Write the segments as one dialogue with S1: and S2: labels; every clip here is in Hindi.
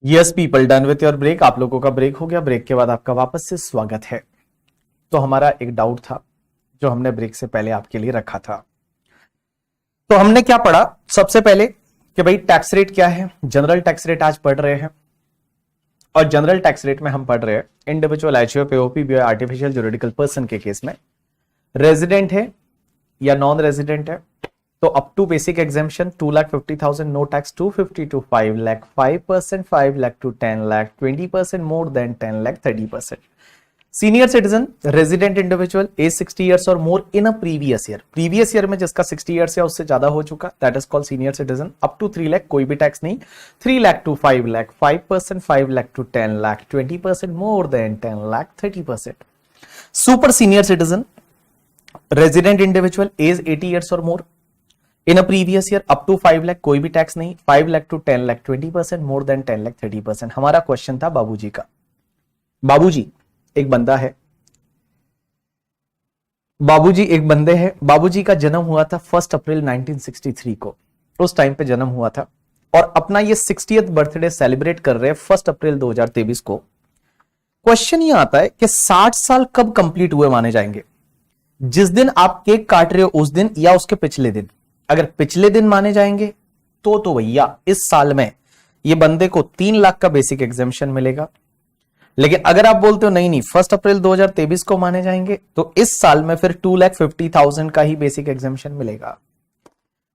S1: Yes people, done with your break. आप लोगों का ब्रेक हो गया। ब्रेक के बाद आपका वापस से स्वागत है। तो हमारा एक डाउट था जो हमने ब्रेक से पहले आपके लिए रखा था। तो हमने क्या पढ़ा सबसे पहले कि भाई टैक्स रेट क्या है। जनरल टैक्स रेट आज पढ़ रहे हैं और जनरल टैक्स रेट में हम पढ़ रहे हैं individual, HO, POP, BO, artificial juridical person के केस में रेजिडेंट है या नॉन रेजिडेंट है तो up to basic exemption 2,50,000 no tax, 250 to 5 lakh, 5%, 5 lakh to 10 lakh, 20% more than 10 lakh, 30%. Senior citizen, resident individual, age 60 years और more in a previous year. Previous year में जिसका 60 ईयर्स या उससे ज्यादा हो चुका, that is called senior citizen. Up to 3 lakh, कोई भी टैक्स नहीं। 3 lakh to 5 lakh, 5%, 5 lakh to 10 lakh, 20% more than 10 lakh, 30%। Super senior citizen, resident individual, age 80 years और more in a previous year, up to 5 lakh, कोई भी टैक्स नहीं। 5 lakh to 10 lakh, 20%, more than 10 lakh, 30%। हमारा क्वेश्चन था बाबूजी का। बाबूजी एक बंदा है, बाबूजी एक बंदे हैं। बाबूजी का जन्म हुआ था 1 अप्रैल 1963 को, उस टाइम पे जन्म हुआ था और अपना ये 60th बर्थडे सेलिब्रेट कर रहे हैं 1 अप्रैल 2023 को। क्वेश्चन ये आता है कि 60 साल कब कंप्लीट हुए माने जाएंगे? जिस दिन आप केक काट रहे हो उस दिन या उसके पिछले दिन? अगर पिछले दिन माने जाएंगे तो भैया इस साल में ये बंदे को 3 लाख का बेसिक एग्जामेशन मिलेगा। लेकिन अगर आप बोलते हो नहीं नहीं 1 अप्रैल 2023 को माने जाएंगे तो इस साल में फिर 2,50,000 का ही बेसिक एग्जामेशन मिलेगा।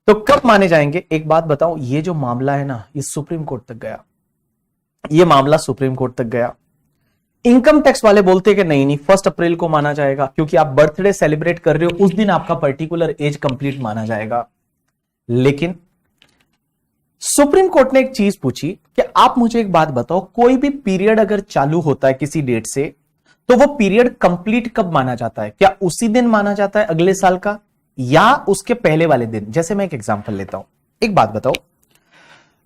S1: तो कब माने जाएंगे? एक बात बताओ, ये जो मामला है ना, ये सुप्रीम कोर्ट तक गया। ये मामला सुप्रीम कोर्ट तक गया। इनकम टैक्स वाले बोलते कि नहीं नहीं 1 अप्रैल को माना जाएगा क्योंकि आप बर्थडे सेलिब्रेट कर रहे हो, उस दिन आपका पर्टिकुलर एज कंप्लीट माना जाएगा। लेकिन सुप्रीम कोर्ट ने एक चीज पूछी कि आप मुझे एक बात बताओ, कोई भी पीरियड अगर चालू होता है किसी डेट से तो वो पीरियड कंप्लीट कब माना जाता है? क्या उसी दिन माना जाता है अगले साल का या उसके पहले वाले दिन? जैसे मैं एक एग्जांपल लेता हूं। एक बात बताओ,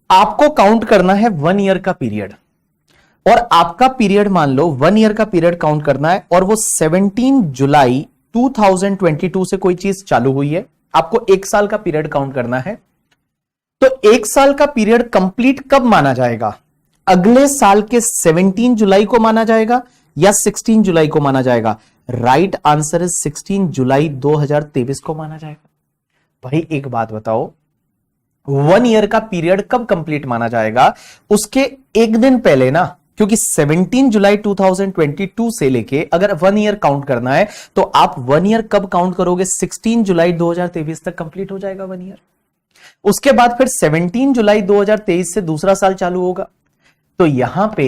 S1: आपको काउंट करना है 1 ईयर का पीरियड और आपका पीरियड मान लो 1 ईयर का पीरियड काउंट करना है और वो 17 जुलाई 2022 से कोई चीज चालू हुई है। आपको 1 साल का पीरियड काउंट करना है तो 1 साल का पीरियड कंप्लीट कब माना जाएगा? अगले साल के 17 जुलाई को माना जाएगा या 16 जुलाई को माना जाएगा? राइट आंसर इज 16 जुलाई 2023 को माना जाएगा। भाई एक बात बताओ, 1 ईयर का पीरियड कब कंप्लीट माना जाएगा? उसके एक दिन पहले ना, क्योंकि 17 जुलाई 2022 से लेके अगर 1 ईयर काउंट करना है तो आप 1 ईयर कब काउंट करोगे? 16 जुलाई 2023 तक कंप्लीट हो जाएगा 1 ईयर। उसके बाद फिर 17 जुलाई 2023 से दूसरा साल चालू होगा। तो यहां पे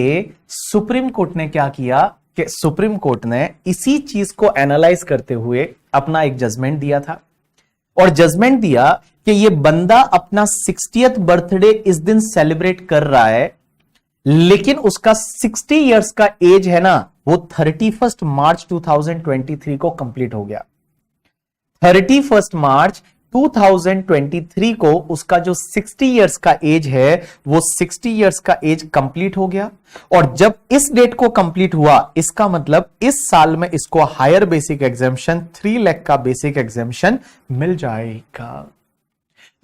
S1: सुप्रीम कोर्ट ने क्या किया कि सुप्रीम कोर्ट ने इसी चीज को एनालाइज करते हुए अपना एक जजमेंट दिया था और जजमेंट दिया कि ये बंदा अपना 60th बर्थडे इस दिन सेलिब्रेट कर रहा है, लेकिन उसका 60 इयर्स का एज है ना, वो 31 मार्च 2023 को कंप्लीट हो गया। 31 मार्च 2023 को उसका जो 60 इयर्स का एज है वो 60 इयर्स का एज कंप्लीट हो गया। और जब इस डेट को कंप्लीट हुआ, इसका मतलब इस साल में इसको हायर बेसिक एग्जामेशन 3 लाख का बेसिक एग्जामेशन मिल जाएगा।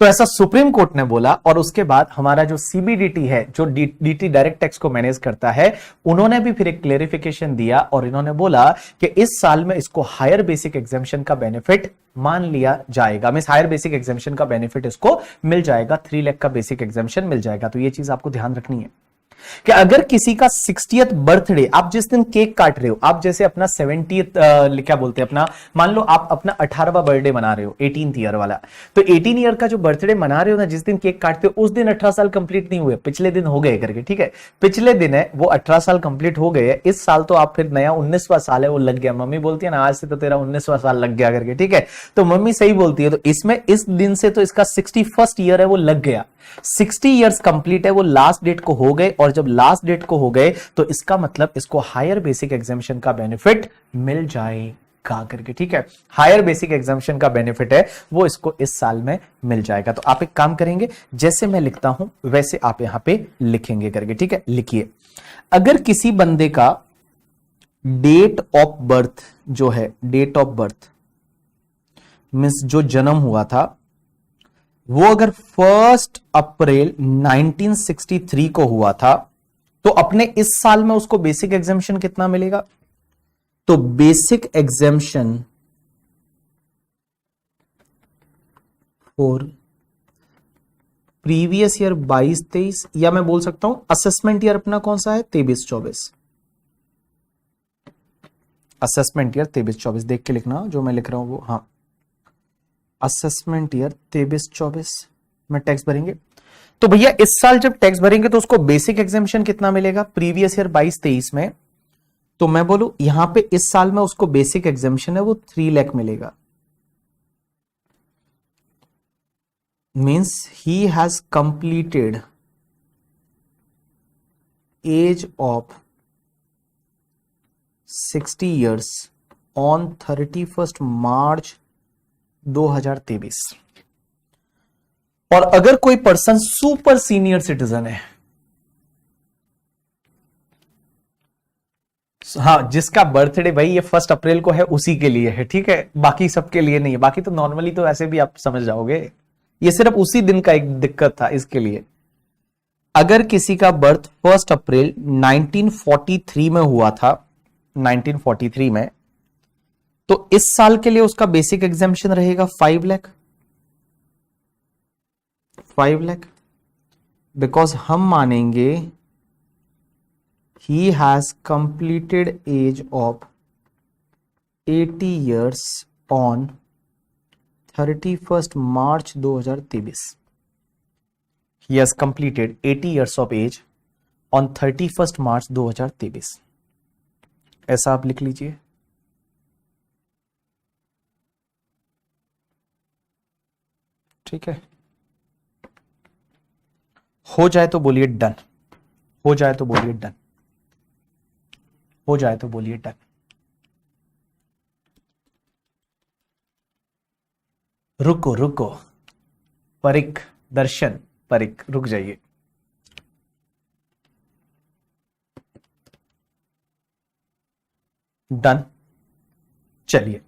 S1: तो ऐसा सुप्रीम कोर्ट ने बोला और उसके बाद हमारा जो सीबीडीटी है, जो डीटी डायरेक्ट टैक्स को मैनेज करता है, उन्होंने भी फिर एक क्लेरिफिकेशन दिया और इन्होंने बोला कि इस साल में इसको हायर बेसिक एग्जामेशन का बेनिफिट मान लिया जाएगा। मींस हायर बेसिक एग्जामेशन का बेनिफिट इसको मिल जाएगा, 3 लाख का बेसिक एग्जामेशन मिल जाएगा। तो ये चीज आपको ध्यान रखनी है कि अगर किसी का 60th बर्थडे, आप जिस दिन केक काट रहे हो, आप जैसे अपना 70th क्या बोलते हैं अपना, मान लो आप अपना 18वां बर्थडे मना रहे हो, 18th ईयर वाला, तो 18 ईयर का जो बर्थडे मना रहे हो ना, जिस दिन केक काटते हो उस दिन 18 साल कंप्लीट नहीं हुए, पिछले दिन हो गए करके, ठीक है, पिछले दिन है वो 18 साल कंप्लीट हो गए। इस साल तो आप फिर नया 19वां साल है वो लग गया। मम्मी बोलती है ना आज से तो तेरा 19वां साल लग गया करके, ठीक है, तो मम्मी सही बोलती है। तो इसमें इस दिन से तो इसका 61st ईयर है वो लग गया, 60 इयर्स कंप्लीट है, वो लास्ट डेट को हो गए। और जब लास्ट डेट को हो गए तो इसका मतलब इसको हायर बेसिक एग्जामेशन का बेनिफिट मिल जाएगा करके, ठीक है, हायर बेसिक एग्जामेशन का बेनिफिट है वो इसको इस साल में मिल जाएगा। तो आप एक काम करेंगे, जैसे मैं लिखता हूं वैसे आप यहां पे लिखेंगे करके, ठीक है। लिखिए, अगर किसी बंदे का डेट ऑफ बर्थ जो है, डेट ऑफ बर्थ मींस जो जन्म हुआ था, वो अगर 1 अप्रैल 1963 को हुआ था तो अपने इस साल में उसको बेसिक एग्जेम्पशन कितना मिलेगा? तो basic exemption for previous year 22-23, या मैं बोल सकता हूं असेसमेंट ईयर अपना कौन सा है 23-24। असेसमेंट ईयर 23-24 देख के लिखना, जो मैं लिख रहा हूं वो, हाँ असेसमेंट ईयर 23-24 में टैक्स भरेंगे। तो भैया इस साल जब टैक्स भरेंगे तो उसको बेसिक एग्जेम्पशन कितना मिलेगा प्रीवियस ईयर 22-23 में? तो मैं बोलूं यहां पे इस साल में उसको बेसिक एग्जेम्पशन है वो 3 लाख मिलेगा। Means he has completed age of 60 years on 31st March 2023। और अगर कोई पर्सन सुपर सीनियर सिटीजन है, हाँ जिसका बर्थडे भाई ये 1 अप्रैल को है उसी के लिए है, ठीक है, बाकी सबके लिए नहीं है। बाकी तो नॉर्मली तो ऐसे भी आप समझ जाओगे, ये सिर्फ उसी दिन का एक दिक्कत था इसके लिए। अगर किसी का बर्थ 1 अप्रैल 1943 में हुआ था, 1943 में, तो इस साल के लिए उसका बेसिक एग्जेम्पशन रहेगा 5 लाख। 5 लाख बिकॉज हम मानेंगे he has completed age of 80 years on 31st March 2023। He has completed 80 years of age on 31st March 2023। ऐसा आप लिख लीजिए। ठीक है, हो जाए तो बोलिए डन, हो जाए तो बोलिए डन, हो जाए तो बोलिए डन। रुको रुको, परिक दर्शन, परिक रुक जाइए। डन। चलिए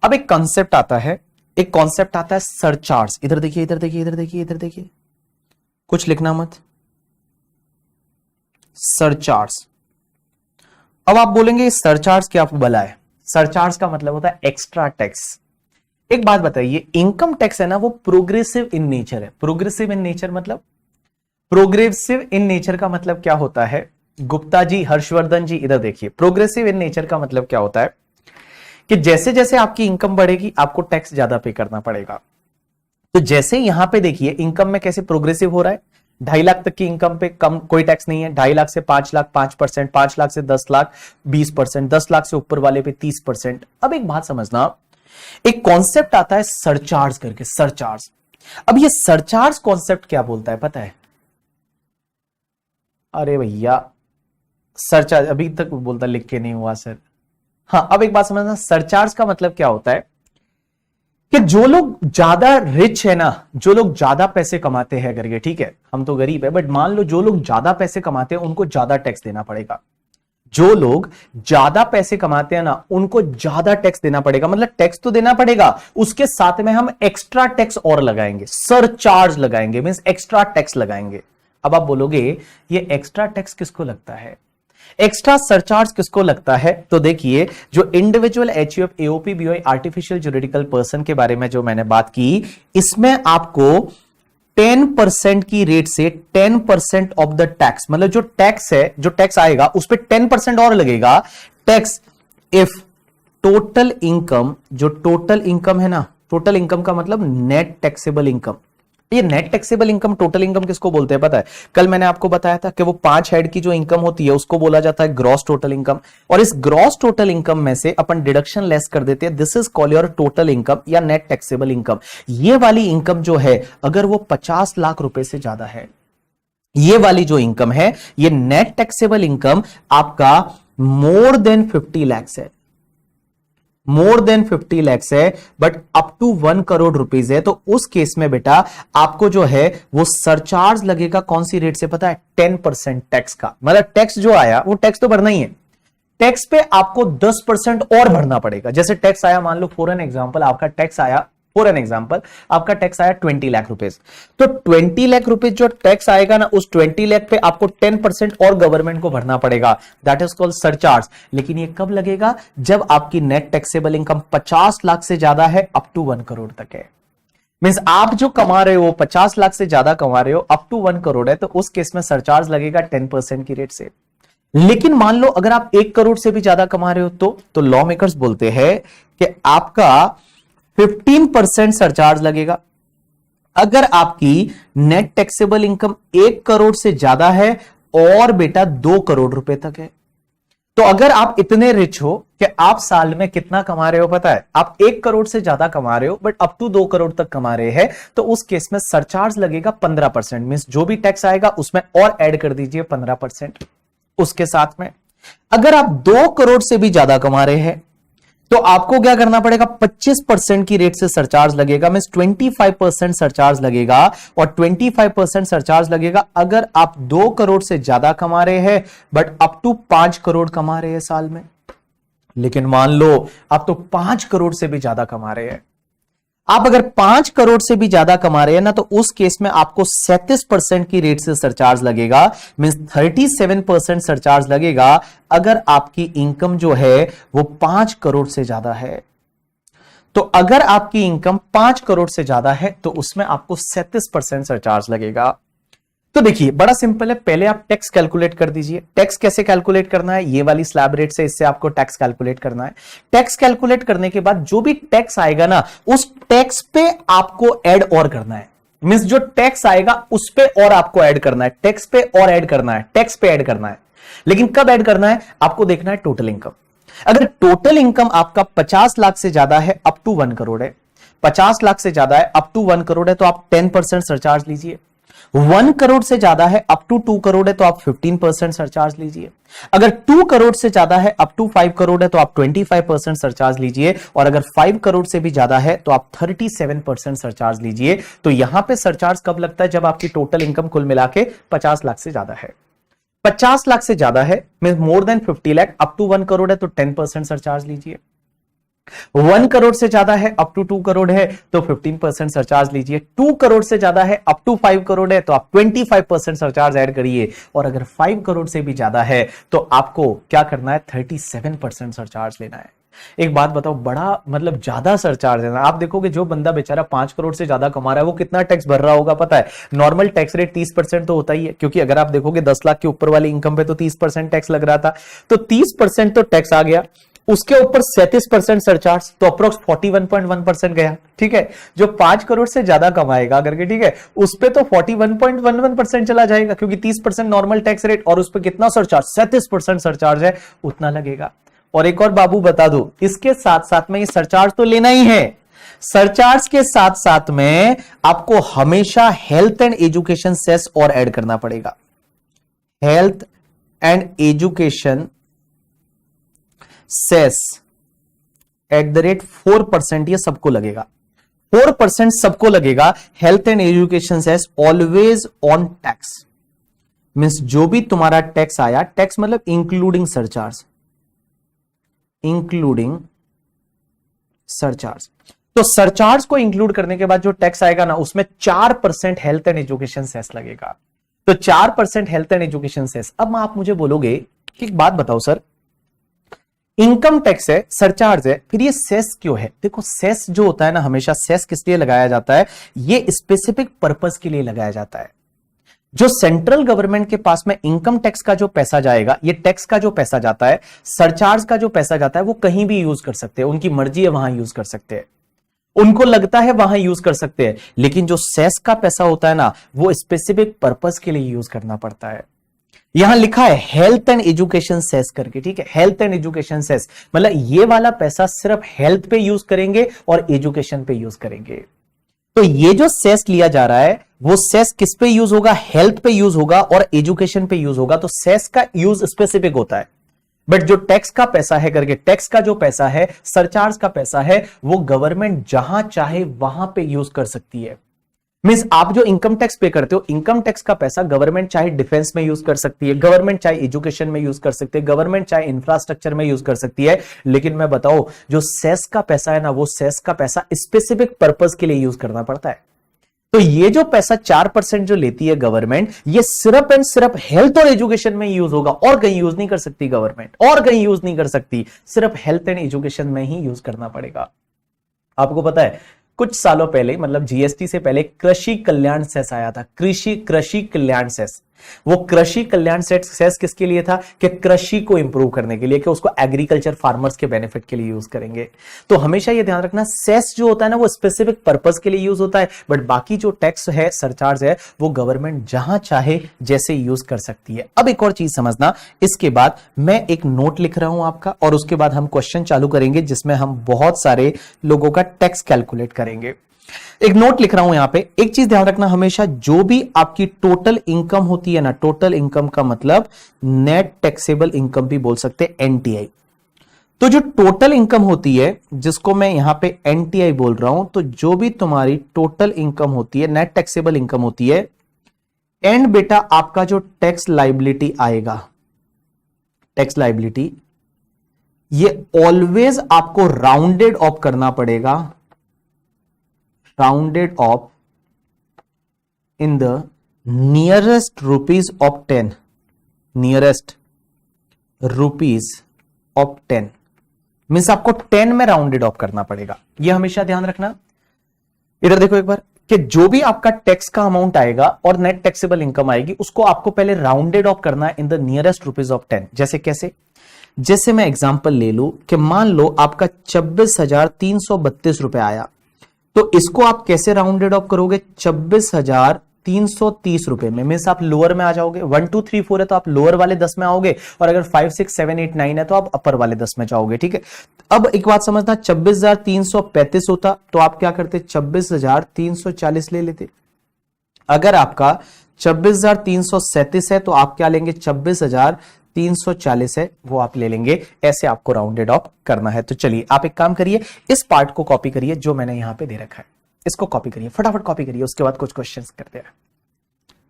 S1: अब एक कॉन्सेप्ट आता है, एक कॉन्सेप्ट आता है सरचार्ज। इधर देखिए, इधर देखिए, इधर देखिए, इधर देखिए, कुछ लिखना मत। सरचार्ज। अब आप बोलेंगे सरचार्ज क्या भला है? सरचार्ज का मतलब होता है एक्स्ट्रा टैक्स। एक बात बताइए, इनकम टैक्स है ना वो प्रोग्रेसिव इन नेचर है। प्रोग्रेसिव इन नेचर मतलब, प्रोग्रेसिव इन नेचर का मतलब क्या होता है? गुप्ता जी, हर्षवर्धन जी, इधर देखिए, प्रोग्रेसिव इन नेचर का मतलब क्या होता है कि जैसे जैसे आपकी इनकम बढ़ेगी आपको टैक्स ज्यादा पे करना पड़ेगा। तो जैसे यहां पे देखिए इनकम में कैसे प्रोग्रेसिव हो रहा है, 2.5 लाख तक की इनकम पे कम कोई टैक्स नहीं है, 2.5 लाख से 5 लाख 5%, 5 लाख से 10 लाख 20%, 10 लाख से ऊपर वाले पे 30%। अब एक बात समझना, एक कॉन्सेप्ट आता है सरचार्ज करके, सरचार्ज। अब ये सरचार्ज कॉन्सेप्ट क्या बोलता है पता है? अरे भैया सरचार्ज अभी तक बोलता लिख के नहीं हुआ सर। हाँ अब एक बात समझना, सरचार्ज का मतलब क्या होता है कि जो लोग ज्यादा रिच है ना, जो लोग ज्यादा पैसे कमाते हैं करके, ठीक है हम तो गरीब है, बट मान लो जो लोग ज्यादा पैसे कमाते हैं उनको ज्यादा टैक्स देना पड़ेगा। जो लोग ज्यादा पैसे कमाते हैं ना उनको ज्यादा टैक्स देना पड़ेगा। मतलब टैक्स तो देना पड़ेगा, उसके साथ में हम एक्स्ट्रा टैक्स और लगाएंगे, सरचार्ज लगाएंगे, मींस एक्स्ट्रा टैक्स लगाएंगे। अब आप बोलोगे ये एक्स्ट्रा टैक्स किसको लगता है, एक्स्ट्रा सरचार्ज किसको लगता है? तो देखिए जो individual HUF, AOP, BOI, artificial juridical person के बारे में जो मैंने बात की, इसमें आपको 10% की रेट से 10% ऑफ द टैक्स, मतलब जो टैक्स है, जो टैक्स आएगा उस पर 10% और लगेगा टैक्स। इफ टोटल इनकम, जो टोटल इनकम है ना, टोटल इनकम का मतलब नेट टैक्सेबल इनकम। ये net taxable income, total income किसको बोलते हैं पता है? कल मैंने आपको बताया था कि वो 5 हेड की जो इनकम होती है उसको बोला जाता है ग्रॉस टोटल इनकम। और इस ग्रॉस टोटल इनकम में से अपन डिडक्शन लेस कर देते हैं, this is called your total income या नेट टैक्सेबल इनकम। ये वाली इनकम जो है अगर वो 50 लाख रुपए से ज्यादा है, ये वाली जो इनकम है, ये नेट टैक्सेबल इनकम आपका मोर देन 50 लैक्स है, मोर देन 50 लैक्स है, but up to 1 crore rupees है, तो उस केस में बेटा आपको जो है वो सरचार्ज लगेगा। कौन सी रेट से पता है? 10% टैक्स का। मतलब टैक्स जो आया वो टैक्स तो भरना ही है, टैक्स पे आपको 10% और भरना पड़ेगा। जैसे टैक्स आया, मान लो फॉर एन एग्जांपल आपका टैक्स आया फॉर एन एग्जाम्पल आपका टैक्स आया 20 लाख रुपीज, तो 20 लाख रुपीज जो टैक्स आएगा ना, उस 20 लाख पे आपको 10% और गवर्नमेंट को भरना पड़ेगा, दैट इज कॉल्ड सरचार्ज। लेकिन ये कब लगेगा? जब आपकी नेट टैक्सेबल इनकम 50 लाख से ज्यादा है, अप टू 1 करोड़ तक है। मींस आप जो कमा रहे हो 50 लाख से ज्यादा कमा रहे हो, अप टू 1 करोड़ है, तो उस केस में सरचार्ज लगेगा 10% की रेट से। लेकिन मान लो अगर आप 1 करोड़ से भी ज्यादा कमा रहे हो तो लॉ मेकर्स बोलते हैं कि आपका 15% सरचार्ज लगेगा। अगर आपकी नेट टैक्सेबल इनकम 1 करोड़ से ज्यादा है और बेटा 2 करोड़ रुपए तक है, तो अगर आप इतने रिच हो कि आप साल में कितना कमा रहे हो पता है, आप 1 करोड़ से ज्यादा कमा रहे हो बट अप टू 2 करोड़ तक कमा रहे हैं, तो उस केस में सरचार्ज लगेगा 15%। मींस जो भी टैक्स आएगा उसमें और ऐड कर दीजिए 15% उसके साथ में। अगर आप 2 करोड़ से भी ज्यादा कमा रहे हैं तो आपको क्या करना पड़ेगा? 25% की रेट से सरचार्ज लगेगा, मींस 25% सरचार्ज लगेगा। और 25% सरचार्ज लगेगा अगर आप 2 करोड़ से ज्यादा कमा रहे हैं बट अप टू 5 करोड़ कमा रहे हैं साल में। लेकिन मान लो आप तो 5 करोड़ से भी ज्यादा कमा रहे हैं, आप अगर 5 करोड़ से भी ज्यादा कमा रहे हैं ना, तो उस केस में आपको 37% की रेट से सरचार्ज लगेगा, मींस 37% सरचार्ज लगेगा अगर आपकी इनकम जो है वो 5 करोड़ से ज्यादा है। तो अगर आपकी इनकम 5 करोड़ से ज्यादा है तो उसमें आपको 37% सरचार्ज लगेगा। तो देखिए बड़ा सिंपल है, पहले आप टैक्स कैलकुलेट कर दीजिए। टैक्स कैसे कैलकुलेट करना है? ये वाली स्लैब रेट से, इससे आपको टैक्स कैलकुलेट करना है। टैक्स कैलकुलेट करने के बाद जो भी टैक्स आएगा ना, उस टैक्स पे आपको ऐड और करना है। मींस जो टैक्स आएगा उस पे और आपको ऐड करना है, टैक्स पे और ऐड करना है, टैक्स पे ऐड करना है। लेकिन कब ऐड करना है? आपको देखना है टोटल इनकम। अगर टोटल इनकम आपका 50 लाख से ज्यादा है, अप टू 1 करोड़ है, 50 लाख से ज्यादा है, अप टू 1 करोड़ है, तो आप 10% सरचार्ज लीजिए। 1 करोड़ से ज्यादा है, अप टू 2 करोड़ है, तो आप 15% सरचार्ज लीजिए। अगर 2 करोड़ से ज्यादा है, अप टू 5 करोड़ है, तो आप 25% सरचार्ज लीजिए। और अगर 5 करोड़ से भी ज्यादा है तो आप 37% सरचार्ज लीजिए। तो यहां पे सरचार्ज कब लगता है? जब आपकी टोटल इनकम कुल मिला के 50 लाख से ज्यादा है। 50 लाख से ज्यादा है means more than 50 lakh, up to 1 crore है तो 10% सरचार्ज लीजिए। 1 करोड़ से ज्यादा है, अप टू 2 करोड़ है तो 15% सरचार्ज लीजिए। 2 करोड़ से ज्यादा है, अप टू 5 करोड़ है तो आप 25% सरचार्ज ऐड करिए। और अगर 5 करोड़ से भी ज्यादा है तो आपको क्या करना है? 37% सरचार्ज लेना है। एक बात बताओ, बड़ा मतलब ज्यादा सरचार्ज है ना। आप देखोगे जो बंदा बेचारा 5 करोड़ से ज्यादा कमा रहा है वो कितना टैक्स भर रहा होगा पता है? नॉर्मल टैक्स रेट 30% तो होता ही है, क्योंकि अगर आप देखोगे 10 लाख के ऊपर वाली इनकम पे तो 30% टैक्स लग रहा था, तो 30% तो टैक्स आ गया, उसके ऊपर 37% सरचार्ज, तो अप्रोक्स 41.1% गया। ठीक है, जो 5 करोड़ से ज्यादा कमाएगा करके, ठीक है, उस पे तो 41.11% चला जाएगा, क्योंकि 30% नॉर्मल टैक्स रेट और उस पे कितना सरचार्ज? 37% सरचार्ज है, उतना लगेगा। और एक और बाबू बता दो, इसके साथ साथ में ये सरचार्ज तो लेना ही है, सरचार्ज के साथ साथ में आपको हमेशा हेल्थ एंड एजुकेशन सेस और ऐड करना पड़ेगा। हेल्थ एंड एजुकेशन सेस @4%, ये सबको लगेगा, 4% सबको लगेगा। Health and education cess always on tax, means जो भी तुम्हारा टैक्स आया, टैक्स मतलब इंक्लूडिंग सरचार्ज, इंक्लूडिंग सरचार्ज। तो सरचार्ज को इंक्लूड करने के बाद जो टैक्स आएगा ना, उसमें 4% हेल्थ एंड एजुकेशन सेस लगेगा। तो 4% हेल्थ एंड एजुकेशन सेस। अब आप मुझे बोलोगे कि एक बात बताओ सर, इनकम टैक्स है, सरचार्ज है, फिर ये सेस क्यों है? देखो सेस जो होता है ना, हमेशा सेस किस लिए लगाया जाता है? ये स्पेसिफिक पर्पस के लिए लगाया जाता है। जो सेंट्रल गवर्नमेंट के पास में इनकम टैक्स का जो पैसा जाएगा, ये टैक्स का जो पैसा जाता है, सरचार्ज का जो पैसा जाता है, वो कहीं भी यूज कर सकते हैं, उनकी मर्जी है वहां यूज कर सकते हैं, उनको लगता है वहां यूज कर सकते हैं। लेकिन जो सेस का पैसा होता है ना, वो स्पेसिफिक पर्पस के लिए यूज करना पड़ता है। यहां लिखा है हेल्थ एंड एजुकेशन सेस करके, ठीक है, हेल्थ एंड एजुकेशन सेस मतलब ये वाला पैसा सिर्फ हेल्थ पे यूज करेंगे और एजुकेशन पे यूज करेंगे। तो ये जो सेस लिया जा रहा है, वो सेस किस पे यूज होगा? हेल्थ पे यूज होगा और एजुकेशन पे यूज होगा। तो सेस का यूज स्पेसिफिक होता है, बट जो टैक्स का पैसा है करके, टैक्स का जो पैसा है, सरचार्ज का पैसा है, वो गवर्नमेंट जहां चाहे वहां पे यूज कर सकती है। मींस आप जो इनकम टैक्स पे करते हो, इनकम टैक्स का पैसा गवर्नमेंट चाहे डिफेंस में यूज कर सकती है, गवर्नमेंट चाहे एजुकेशन में यूज कर सकती है, गवर्नमेंट चाहे इंफ्रास्ट्रक्चर में यूज कर सकती है, लेकिन मैं बताऊं जो सेस का पैसा है ना, वो सेस का पैसा स्पेसिफिक पर्पज के लिए यूज करना पड़ता है। तो ये जो पैसा 4% जो लेती है गवर्नमेंट, ये सिर्फ एंड सिर्फ हेल्थ और एजुकेशन में यूज होगा, और कहीं यूज नहीं कर सकती गवर्नमेंट, और कहीं यूज नहीं कर सकती, सिर्फ हेल्थ एंड एजुकेशन में ही यूज करना पड़ेगा। आपको पता है कुछ सालों पहले, मतलब जीएसटी से पहले कृषि कल्याण सेस आया था, कृषि कृषि कल्याण सेस। वो कृषि कल्याण सेस किसके लिए था? कि कृषि को इंप्रूव करने के लिए, कि उसको एग्रीकल्चर फार्मर्स के बेनिफिट के लिए यूज करेंगे। तो हमेशा ये ध्यान रखना, सेस जो होता है ना वो स्पेसिफिक पर्पस के लिए यूज होता है, बट बाकी जो टैक्स है, सरचार्ज है, वो गवर्नमेंट जहां चाहे जैसे यूज कर सकती है। अब एक और चीज समझना, इसके बाद मैं एक नोट लिख रहा हूं आपका, और उसके बाद हम क्वेश्चन चालू करेंगे जिसमें हम बहुत सारे लोगों का टैक्स कैलकुलेट करेंगे। एक नोट लिख रहा हूं यहां पे, एक चीज ध्यान रखना, हमेशा जो भी आपकी टोटल इनकम होती है ना, टोटल इनकम का मतलब नेट टैक्सेबल इनकम भी बोल सकते हैं, एनटीआई। तो जो टोटल इनकम होती है, जिसको मैं यहां पे एनटीआई बोल रहा हूं, तो जो भी तुम्हारी टोटल इनकम होती है, नेट टैक्सेबल इनकम होती है, एंड बेटा आपका जो टैक्स लाइबिलिटी आएगा, टैक्स लाइबिलिटी, ये ऑलवेज आपको राउंडेड ऑफ करना पड़ेगा, rounded off in the nearest rupees of 10, nearest rupees of 10, means आपको 10 में राउंडेड ऑफ करना पड़ेगा। यह हमेशा ध्यान रखना। इधर देखो एक बार, कि जो भी आपका टैक्स का अमाउंट आएगा और नेट टैक्सेबल इनकम आएगी, उसको आपको पहले राउंडेड ऑफ करना है in the nearest rupees of 10। जैसे कैसे? जैसे मैं एग्जांपल ले लूं कि मान लो आपका 26,332 रुपए आया, तो इसको आप कैसे राउंडेड ऑफ करोगे? 26,330 रुपए में, मीन्स आप लोअर में आ जाओगे। 1 2 3 4 है तो आप लोअर वाले 10 में आओगे, और अगर 5 6 7 8 9 है तो आप अपर वाले 10 में जाओगे। ठीक है, अब एक बात समझना, 26,335 होता तो आप क्या करते? 26,340 ले लेते। अगर आपका 26,337 है तो आप क्या लेंगे? 26,340 है वो आप ले लेंगे। ऐसे आपको राउंडेड ऑफ करना है। तो चलिए आप एक काम करिए, इस पार्ट को कॉपी करिए जो मैंने यहां पे दे रखा है, इसको कॉपी करिए, फटाफट कॉपी करिए। उसके बाद कुछ क्वेश्चंस करते हैं,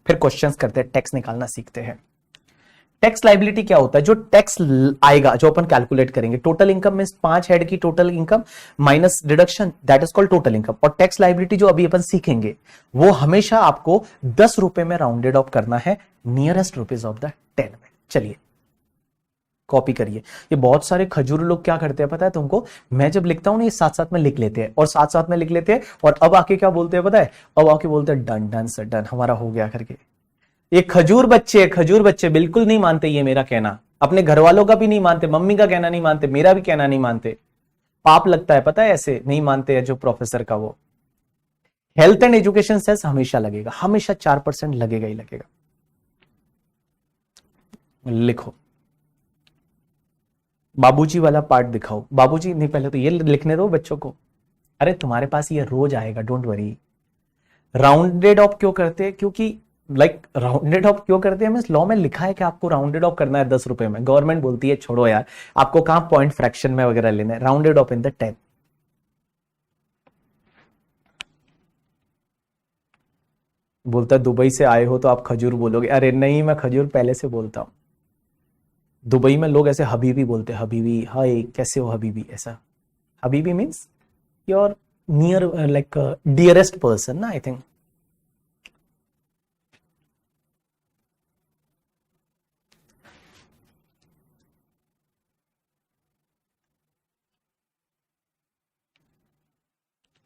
S1: फिर क्वेश्चंस करते हैं, टैक्स निकालना सीखते हैं। टैक्स लाइबिलिटी क्या होता है? जो टैक्स आएगा, जो अपन कैलकुलेट करेंगे, टोटल इनकम में 5 हेड की total income minus deduction, that is called total income. और टैक्स लाइबिलिटी जो अभी अपन सीखेंगे, वो हमेशा आपको 10 रुपए में राउंडेड ऑफ करना है, नियरेस्ट रुपीज ऑफ द 10 में। चलिए कॉपी करिए। ये बहुत सारे खजूर लोग क्या करते हैं पता है तुमको? मैं जब लिखता हूं ना, ये साथ साथ में लिख लेते हैं, और साथ साथ में लिख लेते हैं, और अब आके क्या बोलते हैं पता है? अब आके बोलते हैं डन डन सर डन, हमारा हो गया करके। ये खजूर बच्चे बिल्कुल नहीं मानते ये मेरा कहना, अपने घर वालों का भी नहीं मानते, मम्मी का कहना नहीं मानते, मेरा भी कहना नहीं मानते। पाप लगता है पता है, ऐसे नहीं मानते हैं जो प्रोफेसर का। वो हेल्थ एंड एजुकेशन सेस हमेशा लगेगा, हमेशा 4% लगेगा ही लगेगा। लिखो, बाबूजी वाला पार्ट दिखाओ। बाबूजी नहीं, पहले तो ये लिखने दो बच्चों को। अरे तुम्हारे पास ये रोज आएगा, डोंट वरी। राउंडेड ऑफ क्यों करते हैं? क्योंकि राउंडेड ऑफ क्यों करते हैं? मींस लॉ में लिखा है कि आपको राउंडेड ऑफ करना है 10 रुपए में। गवर्नमेंट बोलती है छोड़ो यार, आपको कहां पॉइंट फ्रैक्शन में वगैरह लेना है, राउंडेड ऑफ इन द 10। बोलता है दुबई से आए हो तो आप खजूर बोलोगे। अरे नहीं, मैं खजूर पहले से बोलता हूं। दुबई में लोग ऐसे हबीबी बोलते हैं, हबीबी, हाय कैसे हो हबीबी, ऐसा। Habibi means your near, like dearest person ना, आई थिंक।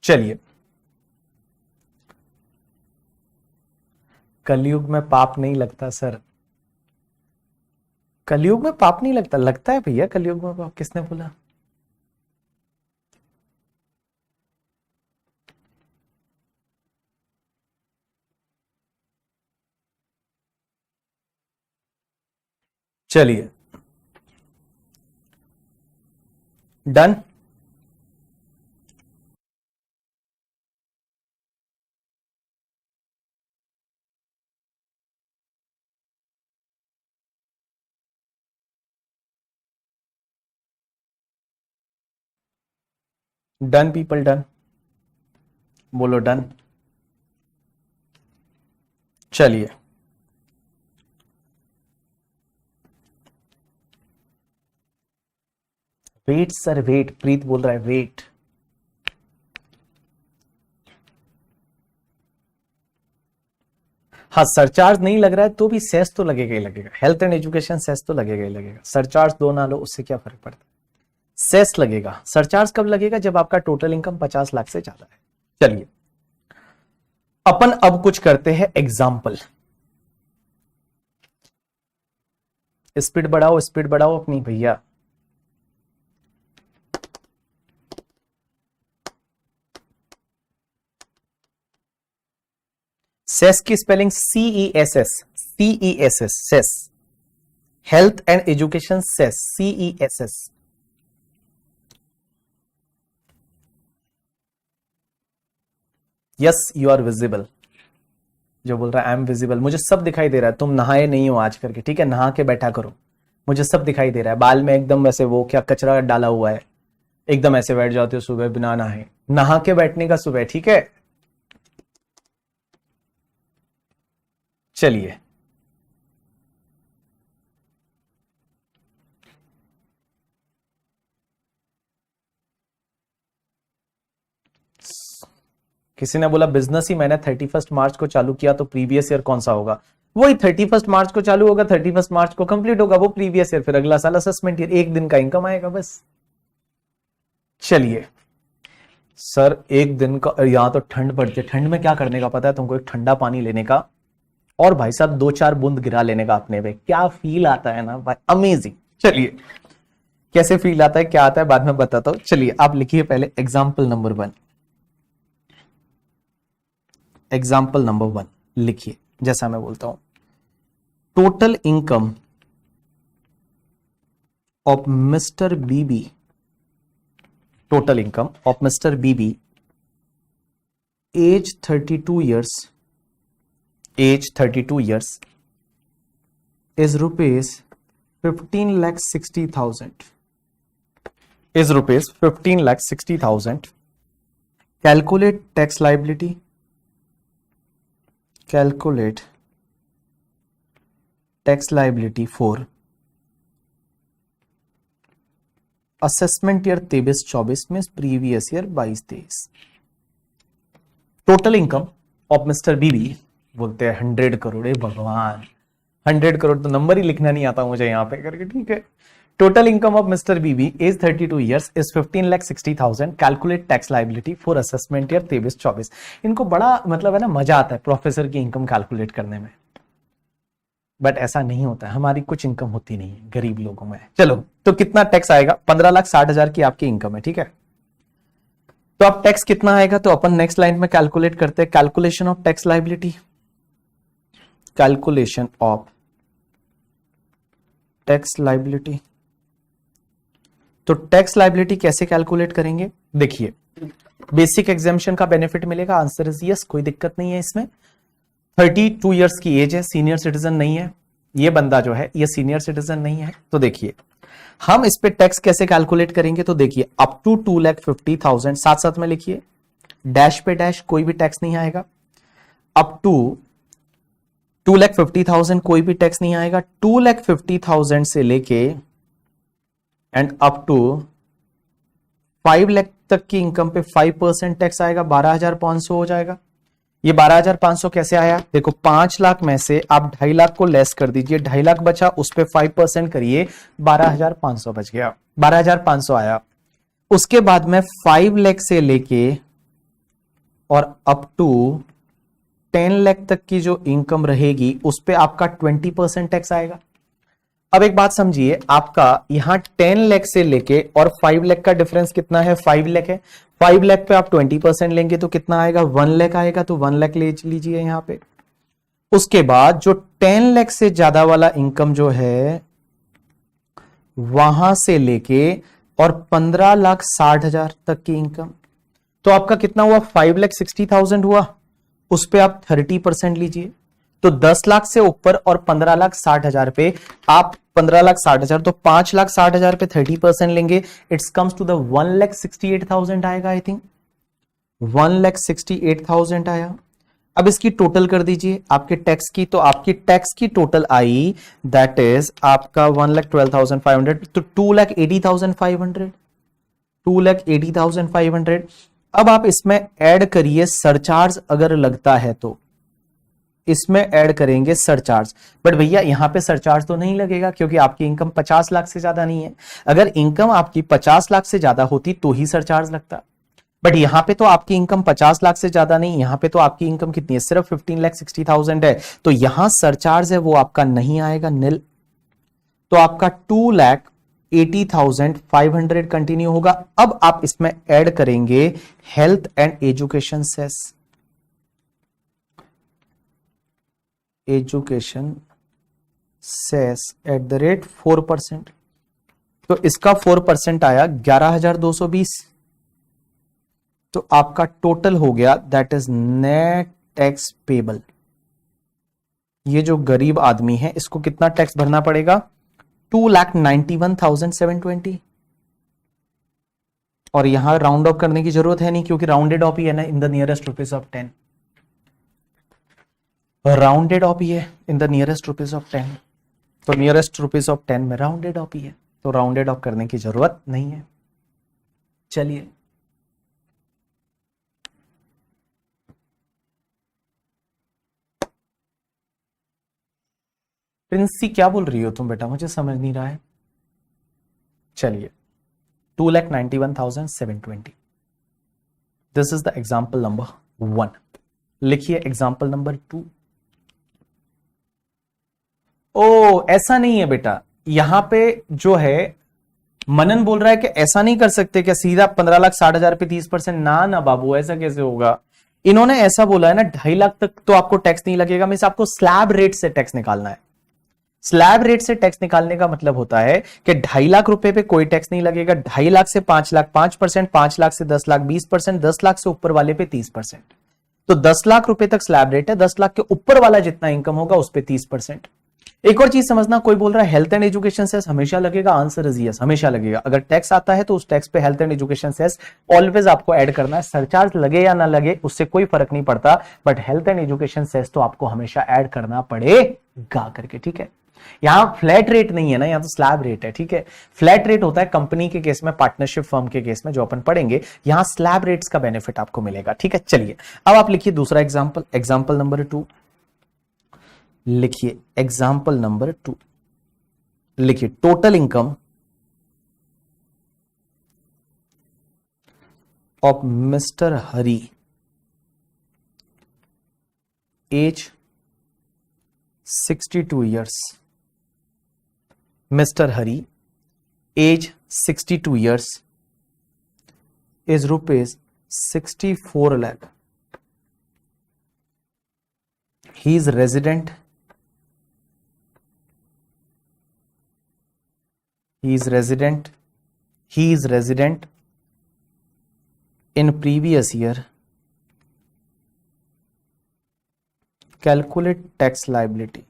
S1: चलिए, कलयुग में पाप नहीं लगता सर। कलयुग में पाप नहीं लगता? लगता है भैया कलयुग में पाप, किसने बोला? चलिए डन। Done people, done. बोलो डन। चलिए, वेट सर वेट, प्रीत बोल रहा है वेट। हाँ, सरचार्ज नहीं लग रहा है तो भी सेस तो लगेगा ही लगेगा, हेल्थ एंड एजुकेशन सेस तो लगेगा ही लगेगा। सरचार्ज दो ना लो उससे क्या फर्क पड़ता है, सेस लगेगा। सरचार्ज कब लगेगा, जब आपका टोटल इनकम 50 लाख से ज्यादा है। चलिए, अपन अब कुछ करते हैं एग्जाम्पल। स्पीड बढ़ाओ अपनी भैया। सेस की spelling CESS, CESS, cess, health and education cess, CESS। Yes you are visible, जो बोल रहा है आई एम विजिबल, मुझे सब दिखाई दे रहा है। तुम नहाए नहीं हो आज करके, ठीक है, नहा के बैठा करो, मुझे सब दिखाई दे रहा है। बाल में एकदम वैसे वो क्या कचरा डाला हुआ है, एकदम ऐसे बैठ जाते हो सुबह बिना नहाए, नहा के बैठने का सुबह, ठीक है। चलिए, किसी ने बोला बिजनेस ही मैंने 31 मार्च को चालू किया, तो प्रीवियस ईयर कौन सा होगा, वही 31 मार्च को चालू होगा, 31 मार्च को कंप्लीट होगा, वो प्रीवियस ईयर, फिर अगला साल असेसमेंट ईयर, एक दिन का इनकम आएगा बस। चलिए सर, एक दिन का, यहां तो ठंड पड़ती है, ठंड में क्या करने का पता है तुमको, एक ठंडा पानी लेने का और भाई साहब 2-4 बूंद गिरा लेने का अपने पे, क्या फील आता है ना भाई, अमेजिंग। चलिए, कैसे फील आता है, क्या आता है, बाद में बताता हूं। चलिए, आप लिखिए पहले एग्जाम्पल नंबर 1। एग्जाम्पल नंबर 1 लिखिए, जैसा मैं बोलता हूं, total income of mister BB, total income of mister BB, age 32 years, age 32 years, is rupees 15,60,000, is rupees 15,60,000. Calculate tax liability, calculate tax liability for assessment year 23-24 में, previous year 22-23। Total income of mister BB बोलते हैं 100 करोड़, भगवान 100 करोड़ तो नंबर ही लिखना नहीं आता मुझे यहां पे करके, ठीक है। Total income of mister BB age 32 years is 15,60,000, calculate tax liability for assessment year 23-24। इनको बड़ा मतलब है ना, मजा आता है प्रोफेसर की इनकम कैलकुलेट करने में, बट ऐसा नहीं होता है, हमारी कुछ इनकम होती नहीं है गरीब लोगों में। चलो, तो कितना टैक्स आएगा, 15,60,000 की आपकी इनकम है, ठीक है। तो अब टैक्स कितना आएगा, तो अपन नेक्स्ट लाइन में कैलकुलेट करते हैं, calculation of tax liability, calculation of tax liability. तो टैक्स लाइबिलिटी कैसे कैलकुलेट करेंगे, देखिए, बेसिक एग्जामिशन का बेनिफिट मिलेगा, आंसर इज यस, कोई दिक्कत नहीं है इसमें। 32 years की एज है, सीनियर सिटीजन नहीं है ये बंदा, जो है ये सीनियर सिटीजन नहीं है। तो देखिए, हम इस पे टैक्स कैसे कैलकुलेट करेंगे, तो देखिए, अप टू 2,50,000, साथ साथ में लिखिए, डैश पे डैश, कोई भी टैक्स नहीं आएगा। अप टू 2,50,000 कोई भी टैक्स नहीं आएगा। 2,50,000 से लेके एंड अप टू 5 लाख तक की इनकम पे 5% टैक्स आएगा, 12,500 हो जाएगा। ये 12,500 कैसे आया, देखो 5 लाख में से आप 2.5 लाख को लेस कर दीजिए, 2.5 लाख बचा, उस पे 5% करिए, 12,500 बच गया, 12,500 आया। उसके बाद में 5 लाख से लेके और अप टू 10 लाख तक की जो इनकम रहेगी उस पे आपका 20% टैक्स आएगा। अब एक बात समझिए, आपका यहां 10 लाख से लेके और 5 लाख का डिफरेंस कितना है, 5 लाख है। 5 लाख पे आप 20% लेंगे तो कितना आएगा, 1 लाख आएगा, तो 1 लाख ले लीजिए यहां पे। उसके बाद जो 10 लाख से ज्यादा वाला इनकम जो है वहां से लेके और 15,60,000 तक की इनकम, तो आपका कितना हुआ, 5,60,000 हुआ, उस पे आप 30% लीजिए। तो 10 लाख से ऊपर और 15,60,000 पे आप 15,60,000, तो 5,60,000 पे 30% लेंगे, इट्स कम्स टू द 1,68,000 आएगा। आई थिंक 1,68,000 आया। अब इसकी टोटल कर दीजिए आपके टैक्स की, तो आपकी टैक्स की टोटल आई दैट इज आपका 1,12,500, तो 2,80,500, 2,80,500। अब आप इसमें ऐड करिए सरचार्ज, अगर लगता है तो इसमें ऐड करेंगे सरचार्ज। बट भैया यहां पे सरचार्ज तो नहीं लगेगा क्योंकि आपकी इनकम 50 लाख से ज्यादा नहीं है। अगर इनकम आपकी 50 लाख से ज्यादा होती तो ही सरचार्ज लगता, बट यहां पे तो आपकी इनकम 50 लाख से ज्यादा नहीं, यहां पे तो आपकी इनकम कितनी है, सिर्फ 15,60,000 है, तो यहां सरचार्ज है वो आपका नहीं आएगा, नील। तो आपका 2,80,500 कंटिन्यू होगा। अब आप इसमें ऐड करेंगे health and education cess, education cess at the rate 4%। तो इसका 4% आया 11,220। तो आपका टोटल हो गया that is net tax payable. ये जो गरीब आदमी है इसको कितना टैक्स भरना पड़ेगा, 2,91,720। और यहां राउंड ऑफ करने की जरूरत है नहीं क्योंकि राउंडेड ऑफ ही है ना, in the nearest rupees of 10, rounded off ही है in the nearest rupees of 10। तो नियरेस्ट रुपीज ऑफ 10 में राउंडेड ऑफ ही है, तो राउंडेड ऑफ करने की जरूरत नहीं है। चलिए प्रिंसी क्या बोल रही हो तुम बेटा, मुझे समझ नहीं रहा है। चलिए 2,91,720, this is the example number 1। लिखिए एग्जाम्पल नंबर 2। ओ ऐसा नहीं है बेटा, यहां पे जो है मनन बोल रहा है कि ऐसा नहीं कर सकते क्या सीधा 15,60,000 पे 30%, ना ना बाबू ऐसा कैसे होगा। इन्होंने ऐसा बोला है ना 2.5 लाख तक तो आपको टैक्स नहीं लगेगा, मींस आपको स्लैब रेट से टैक्स निकालना है। स्लैब रेट से टैक्स निकालने का मतलब होता है कि 2.5 लाख रुपए पे कोई टैक्स नहीं लगेगा, 2.5 लाख से 5 लाख 5%, 5 लाख से 10 लाख 20%, 10 लाख से ऊपर वाले पे 30%। तो 10 लाख रुपए तक स्लैब रेट है, 10 लाख के ऊपर वाला जितना इनकम होगा उस पे 30%। एक और चीज समझना, कोई बोल रहा है हेल्थ एंड एजुकेशन सेस हमेशा लगेगा, आंसर इज यस, हमेशा लगेगा। अगर टैक्स आता है तो उस टैक्स पे health and education cess always आपको ऐड करना है, सरचार्ज लगे या ना लगे उससे कोई फर्क नहीं पड़ता, but health and education cess तो आपको हमेशा ऐड करना पड़ेगा करके, ठीक है। यहां फ्लैट रेट नहीं है ना, यहां तो स्लैब रेट है, ठीक है। फ्लैट रेट होता है कंपनी के केस में, पार्टनरशिप फर्म के केस में जो अपन पढ़ेंगे, यहां स्लैब रेट्स का बेनिफिट आपको मिलेगा, ठीक है। चलिए अब आप लिखिए दूसरा एग्जांपल, एग्जांपल नंबर 2 लिखिए, एग्जांपल नंबर 2 लिखिए। Total income of mister Hari, age 62 years, Mr. Hari, age 62 years, is rupees 64 lakh. He is resident. He is resident. He is resident in previous year. Calculate tax liability.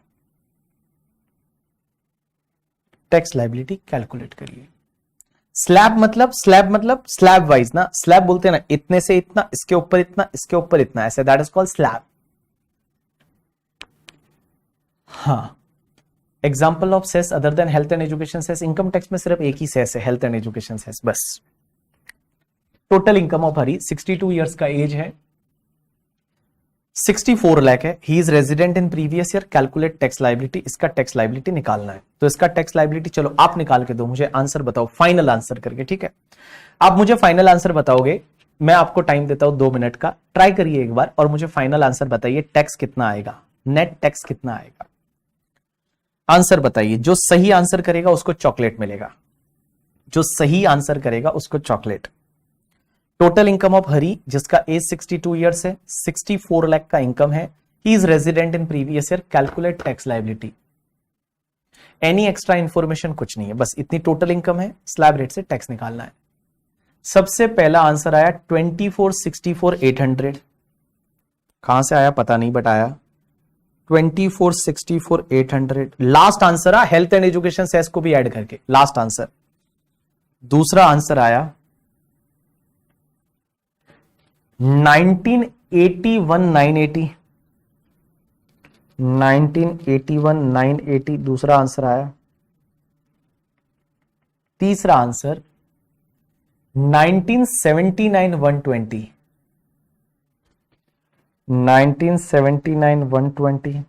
S1: Tax liability calculate करिए। स्लैब मतलब स्लैब वाइज ना, स्लैब बोलते हैं ना, इतने से इतना, इसके ऊपर इतना, इसके ऊपर इतना, ऐसे, दैट इज कॉल्ड स्लैब। हाँ, example of cess other than health and education cess, income tax में सिर्फ एक ही सेस है, हेल्थ एंड एजुकेशन सेस बस। Total income of Hari 62 years का एज है, 64 लाख है, he is resident in previous year, calculate tax liability, इसका टैक्स लाइबिलिटी निकालना है। तो इसका टैक्स लाइबिलिटी चलो आप निकाल के दो, मुझे आंसर बताओ फाइनल आंसर करके, ठीक है। आप मुझे फाइनल आंसर बताओगे, मैं आपको टाइम देता हूं 2 मिनट का, ट्राई करिए एक बार और मुझे फाइनल आंसर बताइए, टैक्स कितना आएगा, नेट टैक्स कितना आएगा, आंसर बताइए। जो सही आंसर करेगा उसको चॉकलेट मिलेगा, जो सही आंसर करेगा उसको चॉकलेट। टोटल इनकम ऑफ हरी जिसका एज 62 ईयर्स है, 64 लाख का इनकम है, he is resident in previous year, calculate tax liability. Any extra information कुछ नहीं है, बस इतनी टोटल इनकम है, स्लैब रेट से टैक्स निकालना है। सबसे पहला आंसर आया 24,64,800, कहां से आया पता नहीं बट आया 24,64,800। लास्ट आंसर आ हेल्थ एंड एजुकेशन सेस को भी ऐड करके, लास्ट आंसर। दूसरा आंसर आया 1981,980, 1981 980 दूसरा आंसर आया। तीसरा आंसर 1979 120, 1979 120।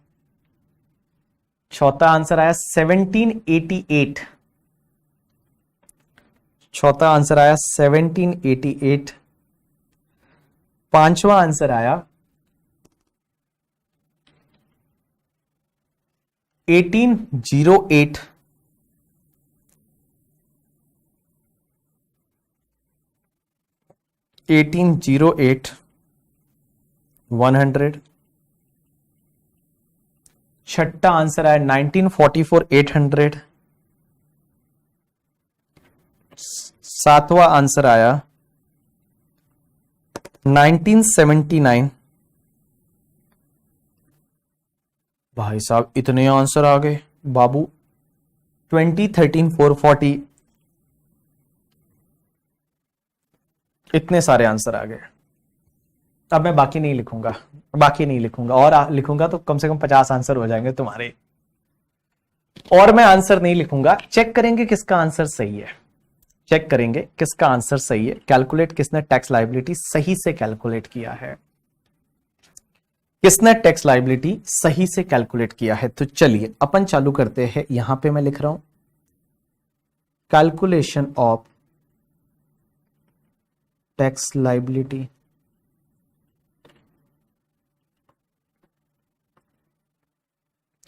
S1: चौथा आंसर आया 1788, चौथा आंसर आया 1788। पांचवा आंसर आया 1808, 1808 100। छठा आंसर आया 1944 800। सातवां आंसर आया 1979। भाई साहब इतने आंसर आ गए बाबू। 2013 440, इतने सारे आंसर आ गए। अब मैं बाकी नहीं लिखूंगा, बाकी नहीं लिखूंगा, और लिखूंगा तो कम से कम 50 आंसर हो जाएंगे तुम्हारे। और मैं आंसर नहीं लिखूंगा, चेक करेंगे किसका आंसर सही है, चेक करेंगे किसका आंसर सही है। कैलकुलेट किसने टैक्स लायबिलिटी सही से कैलकुलेट किया है, किसने टैक्स लायबिलिटी सही से कैलकुलेट किया है। तो चलिए अपन चालू करते हैं। यहां पे मैं लिख रहा हूं calculation of tax liability.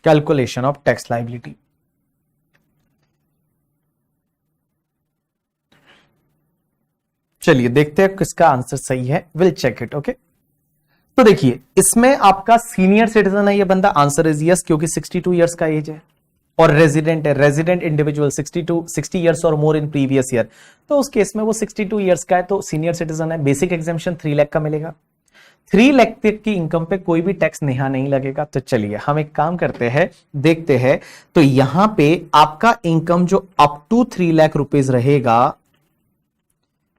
S1: Calculation of tax liability. चलिए देखते हैं किसका आंसर सही है, विल चेक इट। ओके, तो देखिए इसमें आपका सीनियर सिटीजन है ये बंदा, आंसर इज यस, क्योंकि 62 इयर्स का एज है, और रेजिडेंट है, रेजिडेंट इंडिविजुअल 60 इयर्स और मोर इन प्रीवियस ईयर, तो उस केस में वो 62 इयर्स का है, तो सीनियर सिटीजन है। बेसिक एग्जामिशन 3 लाख का मिलेगा, 3 लाख तक की इनकम पे कोई भी टैक्स नेहा नहीं लगेगा। तो चलिए हम एक काम करते हैं, देखते हैं। तो यहां पे आपका इनकम जो अप टू 3 लाख रुपीज रहेगा,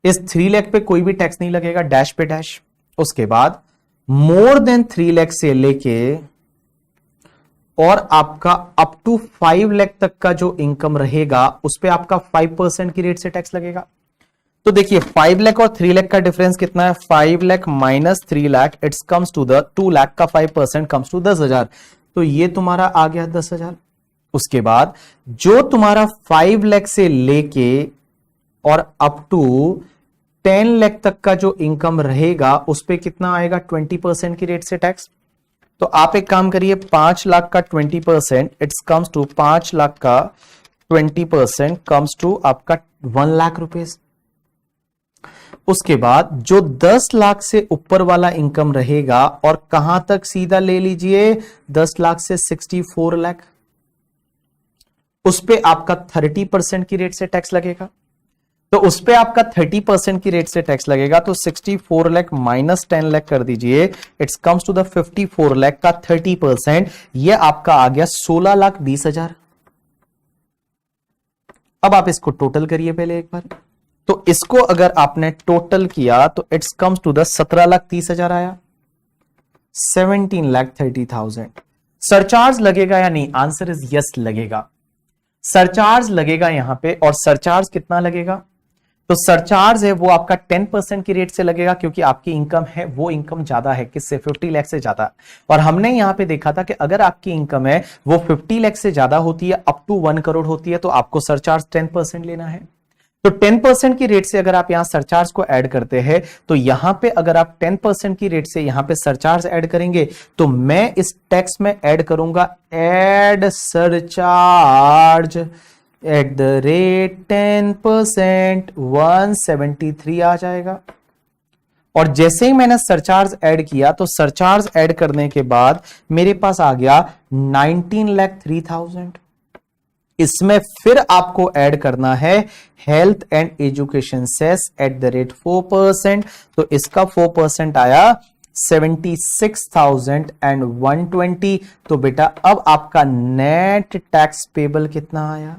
S1: इस 3 लाख पे कोई भी टैक्स नहीं लगेगा, डैश पे डैश। उसके बाद मोर देन 3 लाख से लेके और आपका अप टू 5 लाख तक का जो इनकम रहेगा उस पे आपका 5% की रेट से टैक्स लगेगा। तो देखिए 5 लाख और 3 लाख का डिफरेंस कितना है, 5 lakh minus 3 lakh, it's comes to the 2 lakh का 5% कम्स टू 10,000। तो ये तुम्हारा आ गया 10,000। उसके बाद जो तुम्हारा 5 लाख से लेके और अप टू 10 लाख तक का जो इनकम रहेगा उस पे कितना आएगा, 20% की रेट से टैक्स। तो आप एक काम करिए, 5 लाख का 20%, इट्स कम्स टू 5 लाख का 20% कम्स टू आपका 1 लाख रुपीज। उसके बाद जो 10 लाख से ऊपर वाला इनकम रहेगा, और कहां तक सीधा ले लीजिए, 10 लाख से 64 लाख, उस पे आपका 30% की रेट से टैक्स लगेगा। तो उस पे आपका 30% की रेट से टैक्स लगेगा। तो 64 लाख माइनस 10 लाख कर दीजिए, it's comes to the 54 lakh का 30%, ये आपका आ गया 16,20,000। अब आप इसको टोटल करिए पहले एक बार। तो इसको अगर आपने टोटल किया तो इट्स कम्स टू द 17,30,000 आया, 17,30,000। सरचार्ज लगेगा या नहीं, आंसर इज यस लगेगा। सरचार्ज लगेगा यहां पे, और सरचार्ज कितना लगेगा, तो सरचार्ज है वो आपका 10% की रेट से लगेगा, क्योंकि आपकी इनकम है वो इनकम ज्यादा है, किससे, 50 लाख से ज्यादा। और हमने यहां पे देखा था कि अगर आपकी इनकम है वो 50 लाख से ज्यादा होती है, अप टू 1 करोड़ होती है, तो आपको सरचार्ज 10% लेना है। तो 10% की रेट से अगर आप यहां सरचार्ज को ऐड करते हैं, तो यहां पे अगर आप 10% की रेट से यहां पे सरचार्ज ऐड करेंगे, तो मैं इस टैक्स में ऐड करूंगा add surcharge at the rate 10%, 173 आ जाएगा। और जैसे ही मैंने सरचार्ज ऐड किया, तो सरचार्ज ऐड करने के बाद मेरे पास आ गया 19,03,000। इसमें फिर आपको ऐड करना है health and education cess at the rate 4%, तो इसका 4% आया 76,120। तो बेटा अब आपका नेट टैक्स पेबल कितना आया,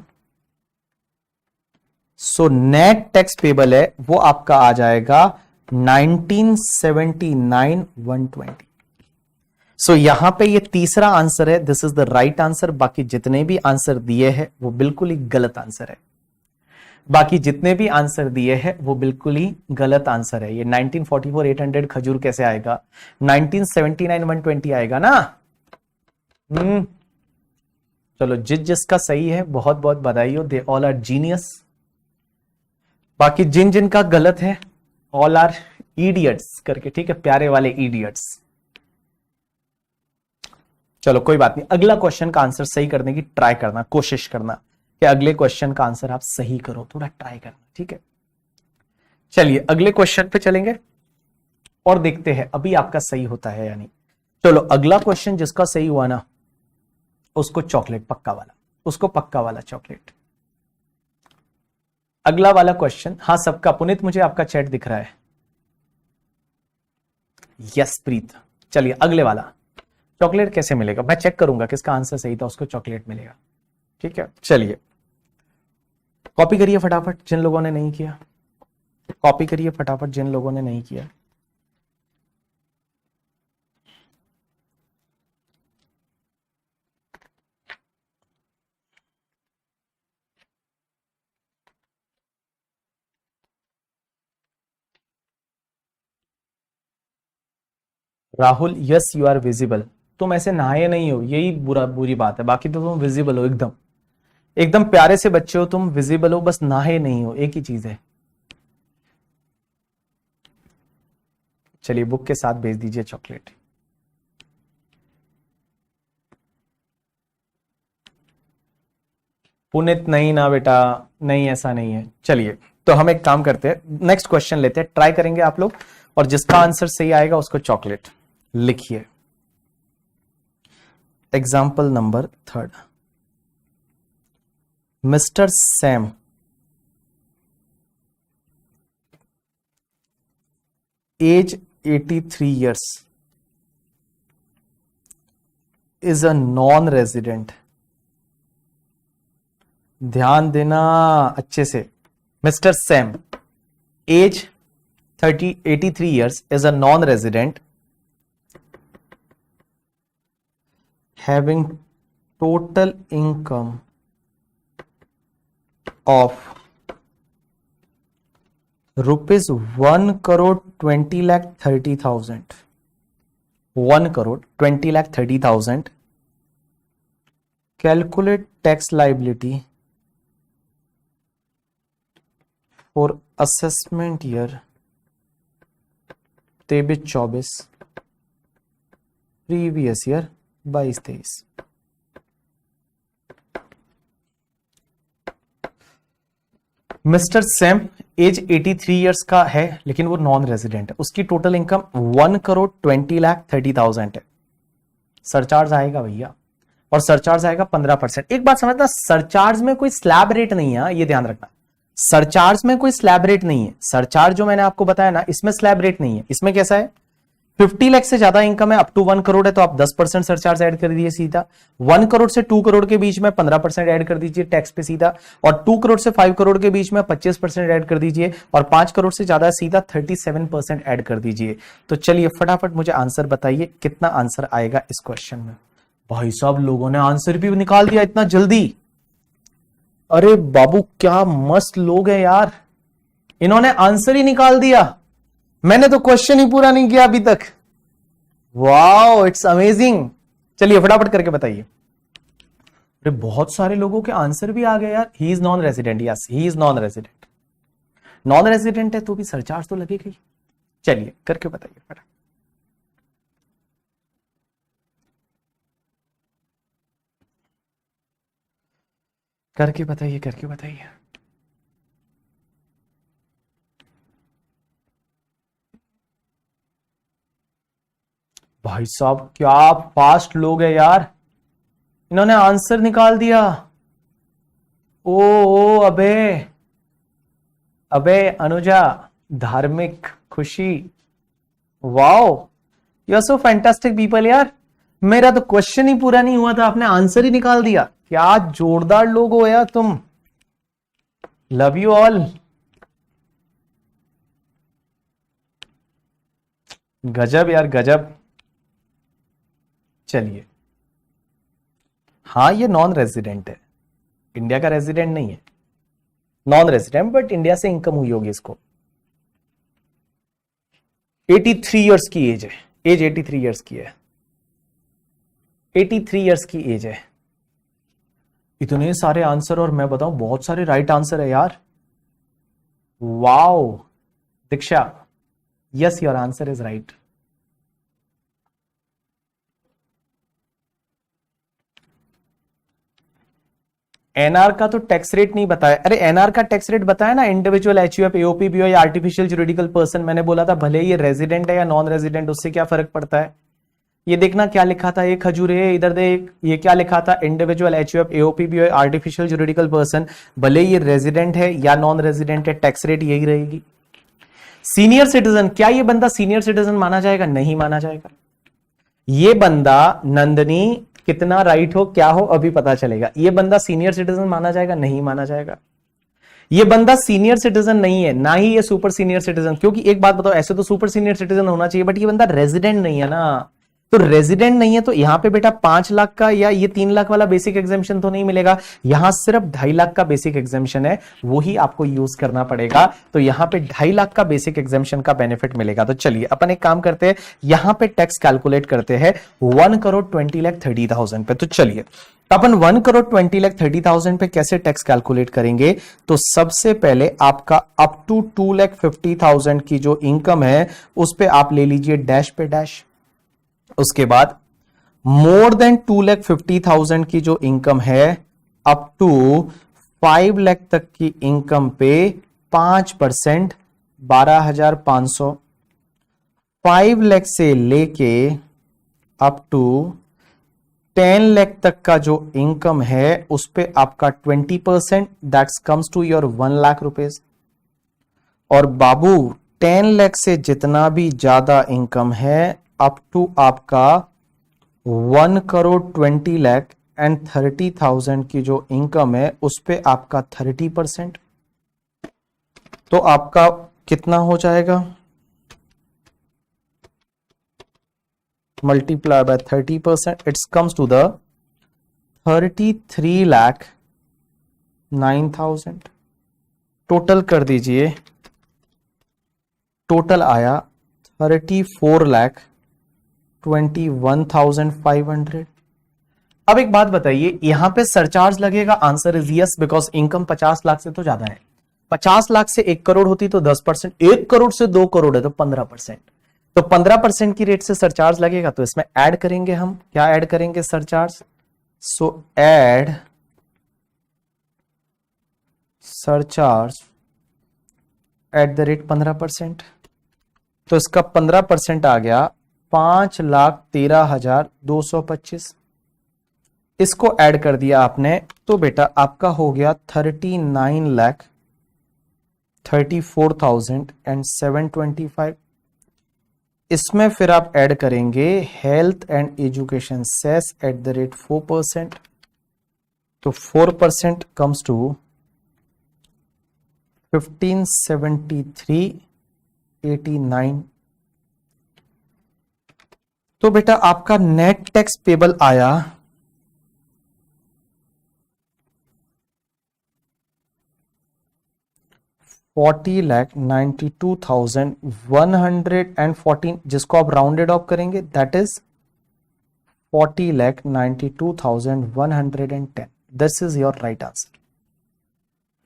S1: सो नेट टैक्स पेबल है वो आपका आ जाएगा 1979,120। सो यहां पे ये तीसरा आंसर है, this is the right answer. बाकी जितने भी आंसर दिए हैं वो बिल्कुल ही गलत आंसर है। बाकी जितने भी आंसर दिए हैं वो बिल्कुल ही गलत आंसर है। ये 1944 800 खजूर कैसे आएगा, 1979 120 आएगा ना। चलो जिसका सही है बहुत बहुत बधाई हो, दे ऑल आर जीनियस। बाकी जिनका गलत है, ऑल आर इडियट्स करके, ठीक है, प्यारे वाले इडियट्स। चलो कोई बात नहीं, अगला क्वेश्चन का आंसर सही करने की ट्राई करना, कोशिश करना कि अगले क्वेश्चन का आंसर आप सही करो, थोड़ा ट्राई करना, ठीक है। चलिए अगले क्वेश्चन पे चलेंगे और देखते हैं अभी आपका सही होता है या नहीं। चलो अगला क्वेश्चन जिसका सही हुआ ना, उसको चॉकलेट पक्का वाला, उसको पक्का वाला चॉकलेट। अगला वाला क्वेश्चन, हाँ सबका, पुनीत मुझे आपका चैट दिख रहा है, यस प्रीत। चलिए अगले वाला, चॉकलेट कैसे मिलेगा, मैं चेक करूंगा किसका आंसर सही था उसको चॉकलेट मिलेगा, ठीक है। चलिए कॉपी करिए फटाफट जिन लोगों ने नहीं किया, कॉपी करिए फटाफट जिन लोगों ने नहीं किया। Rahul yes you are visible, तुम ऐसे नहाए नहीं हो, यही बुरी बात है, बाकी तो तुम विजिबल हो, एकदम एकदम प्यारे से बच्चे हो तुम, विजिबल हो, बस नहाए नहीं हो, एक ही चीज है। चलिए बुक के साथ भेज दीजिए चॉकलेट। पुनित नहीं ना बेटा, नहीं ऐसा नहीं है। चलिए तो हम एक काम करते हैं, नेक्स्ट क्वेश्चन लेते हैं, ट्राई करेंगे आप लोग, और जिसका आंसर सही आएगा उसको चॉकलेट। लिखिए example number 3, mister Sam age 83 years is a non-resident। ध्यान देना अच्छे से, mister Sam age 83 years is a non-resident having total income of rupees 1,20,30,000, 1,20,30,000। Calculate tax liability for assessment year 23-24, previous year 22-23। Mister Sam age 83 years का है लेकिन वो नॉन रेजिडेंट है, उसकी टोटल इनकम 1,20,30,000 है। सरचार्ज आएगा भैया, और सरचार्ज आएगा 15%। एक बात समझना, सरचार्ज में कोई स्लैब रेट नहीं है, ये ध्यान रखना, सरचार्ज में कोई स्लैब रेट नहीं है। सरचार्ज जो मैंने आपको बताया ना, इसमें स्लैब रेट नहीं है। इसमें कैसा है, 50 लाख से ज्यादा इनकम है, अप टू 1 करोड़ है तो आप 10% सरचार्ज ऐड कर दीजिए सीधा, 1 करोड़ से 2 करोड़ के बीच में 15% ऐड कर दीजिए टैक्स पे सीधा, और 2 करोड़ से 5 करोड़ के बीच में 25% ऐड कर दीजिए, और 5 करोड़ से ज्यादा सीधा 37% ऐड कर दीजिए। तो चलिए फटाफट मुझे आंसर बताइए, कितना आंसर आएगा इस क्वेश्चन में। भाई साहब लोगों ने आंसर भी निकाल दिया इतना जल्दी, अरे बाबू क्या मस्त लोग हैं यार, इन्होंने आंसर ही निकाल दिया, मैंने तो क्वेश्चन ही पूरा नहीं किया अभी तक। Wow it's amazing. चलिए फटाफट करके बताइए। अरे बहुत सारे लोगों के आंसर भी आ गए यार। He is non resident, yes he is non resident. Non resident है तो भी सरचार्ज तो लगेगा ही। चलिए करके बताइए फटाफट। करके बताइए, करके बताइए। भाई साहब क्या फास्ट लोग है यार, इन्होंने आंसर निकाल दिया। ओ अबे, अबे Anuja, Dharmik, Khushi, wow you are so fantastic people यार। मेरा तो क्वेश्चन ही पूरा नहीं हुआ था, आपने आंसर ही निकाल दिया। क्या जोरदार लोग हो यार तुम, लव यू ऑल। गजब यार गजब। चलिए, हाँ ये नॉन रेजिडेंट है, इंडिया का रेजिडेंट नहीं है, नॉन रेजिडेंट, बट इंडिया से इनकम हुई होगी इसको। 83 इयर्स की एज है, एज 83 इयर्स की है, 83 इयर्स की एज है। इतने सारे आंसर और मैं बताऊं बहुत सारे राइट आंसर है यार। Wow Diksha, yes your answer is right. NR का तो टैक्स रेट नहीं बताया। अरे एनआर का टैक्स रेट बताया ना, इंडिविजुअल, एचयूएफ, एओपी, बीओ या आर्टिफिशियल जुरिडिकल पर्सन। मैंने बोला था भले ये रेजिडेंट है या नॉन रेजिडेंट, उससे क्या फर्क पड़ता है। ये देखना क्या लिखा था, ये खजूर है, इधर देख ये क्या लिखा था, individual, HUF, AOP, BO, artificial juridical person. भले ये रेजिडेंट है या नॉन रेजिडेंट है, टैक्स रेट यही रहेगी। सीनियर सिटीजन, क्या ये बंदा सीनियर सिटीजन माना जाएगा? नहीं माना जाएगा। ये बंदा, नंदनी कितना राइट हो क्या हो अभी पता चलेगा, ये बंदा सीनियर सिटीजन माना जाएगा? नहीं माना जाएगा। ये बंदा सीनियर सिटीजन नहीं है, ना ही ये सुपर सीनियर सिटीजन। क्योंकि एक बात बताओ, ऐसे तो सुपर सीनियर सिटीजन होना चाहिए, बट ये बंदा रेजिडेंट नहीं है ना। तो रेजिडेंट नहीं है तो यहां पे बेटा 5 लाख का या ये 3 लाख वाला बेसिक एग्जेम्पशन तो नहीं मिलेगा। यहां सिर्फ 2.5 लाख का बेसिक एग्जेम्पशन है, वो ही आपको यूज करना पड़ेगा। तो यहां पे 2.5 लाख का बेसिक एग्जेम्पशन का बेनिफिट मिलेगा। तो चलिए अपन एक काम करते हैं, यहां पे टैक्स कैलकुलेट करते हैं 1,20,30,000 पे। तो चलिए अपन 1,20,30,000 पे कैसे टैक्स कैलकुलेट करेंगे। तो सबसे पहले आपका अप टू 2,50,000 की जो इनकम है उस पे आप ले लीजिए डैश पे डैश। उसके बाद मोर देन 2,50,000 की जो इनकम है अप टू 5 लाख तक की इनकम पे 5%, 12,500। 5 लाख से लेके अप टू 10 लाख तक का जो इनकम है उस पे आपका 20%, that's comes to your 1 lakh rupees. और बाबू 10 लाख से जितना भी ज्यादा इनकम है अप टू आपका 1,20,30,000 की जो इनकम है उस पे आपका 30%। तो आपका कितना हो जाएगा, multiply by 30%, it's comes to the 33,09,000। Total कर दीजिए, टोटल आया 34,21,500। अब एक बात बताइए, यहां पे सरचार्ज लगेगा? Answer is yes, because income 50 lakh से तो ज्यादा है। 50 लाख से 1 करोड़ होती तो 10%, 1 करोड़ से 2 करोड़ है तो 15%। तो 15% की रेट से सरचार्ज लगेगा। तो इसमें ऐड करेंगे हम, क्या ऐड करेंगे, surcharge. So add surcharge at the rate 15%। तो इसका 15% आ गया 5,13,225। इसको ऐड कर दिया आपने तो बेटा आपका हो गया 39,34,725। इसमें फिर आप ऐड करेंगे health and education cess at the rate 4%। तो 4% कम्स टू 1573,89। तो बेटा आपका नेट टैक्स पेबल आया 40,92,114, जिसको आप राउंडेड ऑफ करेंगे that is 40,92,110। This is your right answer.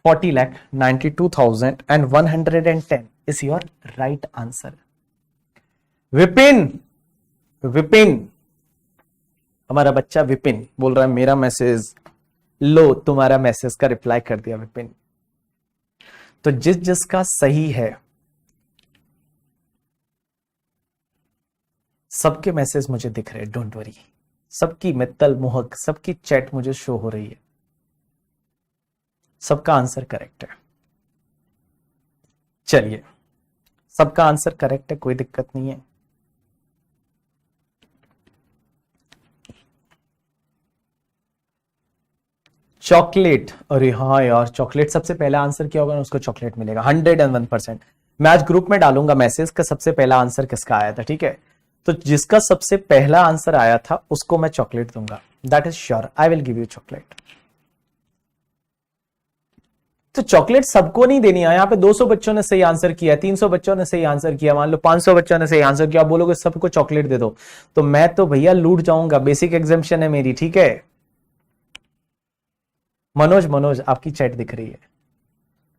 S1: 40,92,110 is your right answer. Vipin, Vipin हमारा बच्चा विपिन बोल रहा है मेरा मैसेज लो, तुम्हारा मैसेज का रिप्लाई कर दिया विपिन। तो जिसका सही है, सबके मैसेज मुझे दिख रहे हैं, डोंट वरी। सबकी मित्तल मोहक, सबकी चैट मुझे शो हो रही है, सबका आंसर करेक्ट है। चलिए सबका आंसर करेक्ट है, कोई दिक्कत नहीं है। चॉकलेट, अरे हाँ यार चॉकलेट, सबसे पहला आंसर क्या होगा ना, उसको चॉकलेट मिलेगा 101%। मैं आज ग्रुप में डालूंगा मैसेज का सबसे पहला आंसर किसका आया था, ठीक है। तो जिसका सबसे पहला आंसर आया था उसको मैं चॉकलेट दूंगा, that is sure, I will give you chocolate. तो चॉकलेट सबको नहीं देनी है। यहाँ पे 200 बच्चों ने सही आंसर किया, 300 बच्चों ने सही आंसर किया, मान लो 500 बच्चों ने सही आंसर किया, आप बोलोगे सबको चॉकलेट दे दो, तो मैं तो भैया लूट जाऊंगा, बेसिक एग्जाम्पशन है मेरी, ठीक है। मनोज आपकी चैट दिख रही है,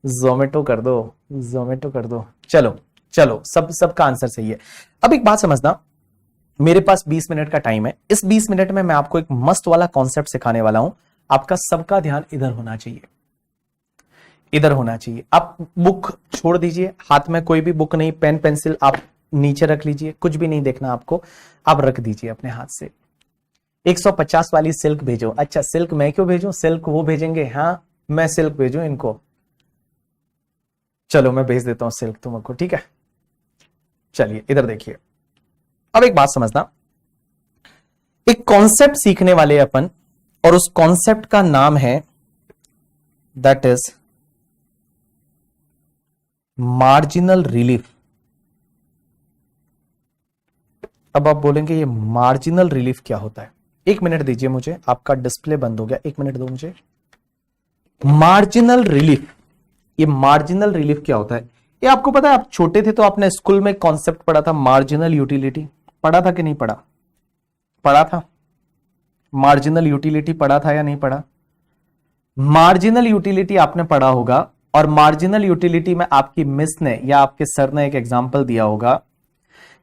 S1: जोमेटो कर दो, जोमेटो कर दो। चलो चलो, सबका आंसर सही है। अब एक बात समझना, मेरे पास 20 मिनट का टाइम है, इस 20 मिनट में मैं आपको एक मस्त वाला कॉन्सेप्ट सिखाने वाला हूं। आपका सबका ध्यान इधर होना चाहिए, इधर होना चाहिए। आप बुक छोड़ दीजिए, हाथ में कोई भी बुक नहीं, पेन पेंसिल आप नीचे रख लीजिए, कुछ भी नहीं देखना आपको, आप रख दीजिए अपने हाथ से। 150 वाली सिल्क भेजो। अच्छा सिल्क मैं क्यों भेजूं, सिल्क वो भेजेंगे, हाँ मैं सिल्क भेजूं इनको, चलो मैं भेज देता हूं सिल्क तुमको, ठीक है। चलिए इधर देखिए, अब एक बात समझना, एक कॉन्सेप्ट सीखने वाले अपन, और उस कॉन्सेप्ट का नाम है दैट इज मार्जिनल रिलीफ। अब आप बोलेंगे ये मार्जिनल रिलीफ क्या होता है, एक मिनट दीजिए मुझे, आपका डिस्प्ले बंद हो गया, एक मिनट दो मुझे। मार्जिनल रिलीफ, ये मार्जिनल रिलीफ क्या होता है, ये आपको पता है, आप छोटे थे तो आपने स्कूल में कॉन्सेप्ट पढ़ा था, मार्जिनल यूटिलिटी, पढ़ा था कि नहीं पढ़ा, पढ़ा था, मार्जिनल यूटिलिटी पढ़ा था या नहीं पढ़ा। मार्जिनल यूटिलिटी आपने पढ़ा होगा, और मार्जिनल यूटिलिटी में आपकी मिस ने या आपके सर ने एक एग्जांपल दिया होगा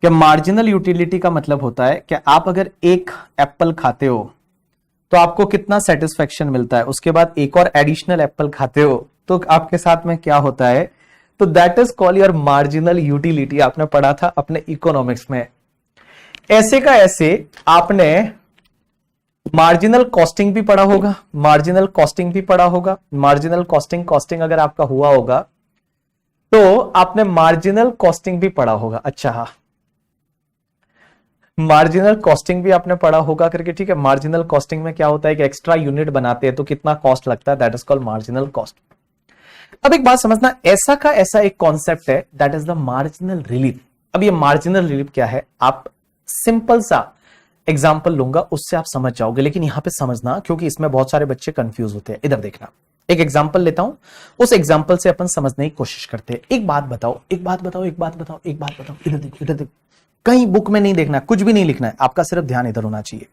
S1: कि मार्जिनल यूटिलिटी का मतलब होता है कि आप अगर एक एप्पल खाते हो तो आपको कितना सेटिस्फेक्शन मिलता है, उसके बाद एक और एडिशनल एप्पल खाते हो तो आपके साथ में क्या होता है, तो that is called your marginal utility. आपने पढ़ा था अपने इकोनॉमिक्स में। ऐसे का ऐसे आपने मार्जिनल कॉस्टिंग भी पढ़ा होगा, मार्जिनल कॉस्टिंग भी पढ़ा होगा, मार्जिनल कॉस्टिंग अगर आपका हुआ होगा तो आपने मार्जिनल कॉस्टिंग भी पढ़ा होगा। अच्छा हाँ, मार्जिनल कॉस्टिंग भी आपने पढ़ा होगा करके, ठीक है। मार्जिनल कॉस्टिंग में क्या होता है कि एक्स्ट्रा यूनिट बनाते हैं तो कितना कॉस्ट लगता है, that is called marginal cost. अब एक बात समझना, ऐसा का ऐसा एक कॉन्सेप्ट है that is the marginal relief. अब ये मार्जिनल रिलीफ क्या है, आप सिंपल सा एग्जाम्पल लूंगा उससे आप समझ जाओगे, लेकिन यहां पे समझना क्योंकि इसमें बहुत सारे बच्चे कंफ्यूज होते हैं। इधर देखना, एक एग्जाम्पल लेता हूं, उस एग्जाम्पल से अपन समझने की कोशिश करते हैं। एक बात बताओ, एक बात बताओ, एक बात बताओ, एक बात बताओ, इधर देखो, इधर देखो, कहीं बुक में नहीं देखना, कुछ भी नहीं लिखना है, आपका सिर्फ ध्यान इधर होना चाहिए।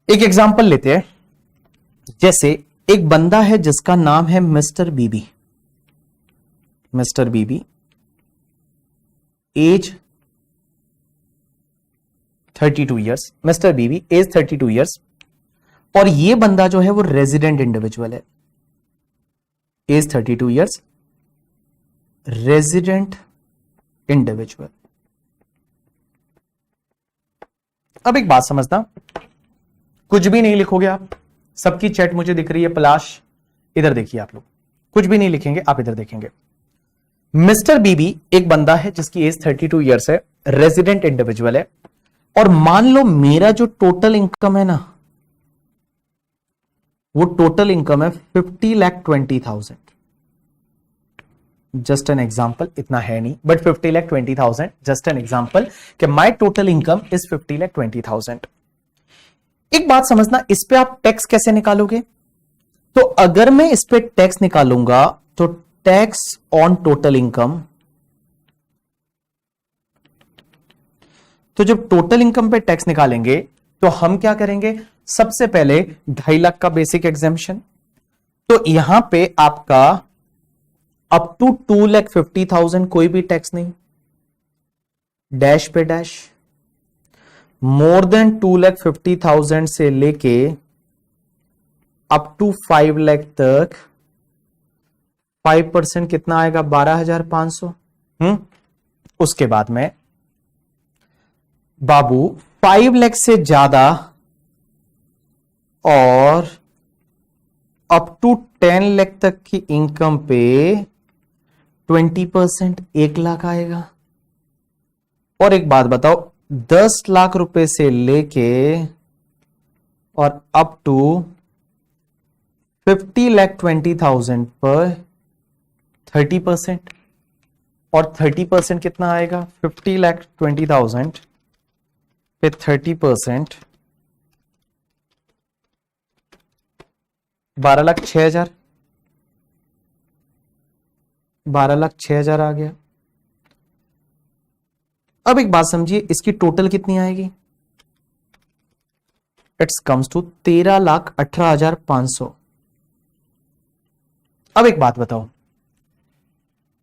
S1: एक एग्जाम्पल लेते हैं, जैसे एक बंदा है जिसका नाम है मिस्टर बीबी, mister BB, age 32 years, mister BB age 32 years, और ये बंदा जो है वो रेजिडेंट इंडिविजुअल है, एज 32 ईयर्स, रेजिडेंट इंडिविजुअल। अब एक बात समझना, कुछ भी नहीं लिखोगे आप, सबकी चैट मुझे दिख रही है, पलाश इधर देखिए, आप लोग कुछ भी नहीं लिखेंगे, आप इधर देखेंगे। मिस्टर बीबी एक बंदा है जिसकी एज 32 ईयर्स है, रेजिडेंट इंडिविजुअल है, और मान लो मेरा जो टोटल इनकम है ना, वो टोटल इनकम है 50,20,000। जस्ट एन एग्जाम्पल, इतना है नहीं बट 50,20,000, जस्ट एन एग्जाम्पल कि माई टोटल इनकम इज 50,20,000। एक बात समझना, इस पे आप टैक्स कैसे निकालोगे, तो अगर मैं इस पे टैक्स निकालूंगा तो टैक्स ऑन टोटल इनकम, तो जब टोटल इनकम पे टैक्स निकालेंगे तो हम क्या करेंगे, सबसे पहले 2.5 लाख का बेसिक एग्जेम्पशन, तो यहां पे आपका अप टू 2,50,000 कोई भी टैक्स नहीं, डैश पे डैश, मोर देन 2,50,000 से लेके अप टू 5 लाख तक 5% कितना आएगा, 12,500। उसके बाद में बाबू 5 लाख से ज्यादा और अप टू 10 लाख तक की इनकम पे 20%, 1 लाख आएगा। और एक बात बताओ, 10 लाख रुपए से लेके और अप टू 50,20,000 पर 30%, और 30% कितना आएगा, 50,20,000 पे 30%, 12,06,000, 12,06,000 आ गया। अब एक बात समझिए, इसकी टोटल कितनी आएगी? It's comes to 13,18,500। अब एक बात बताओ,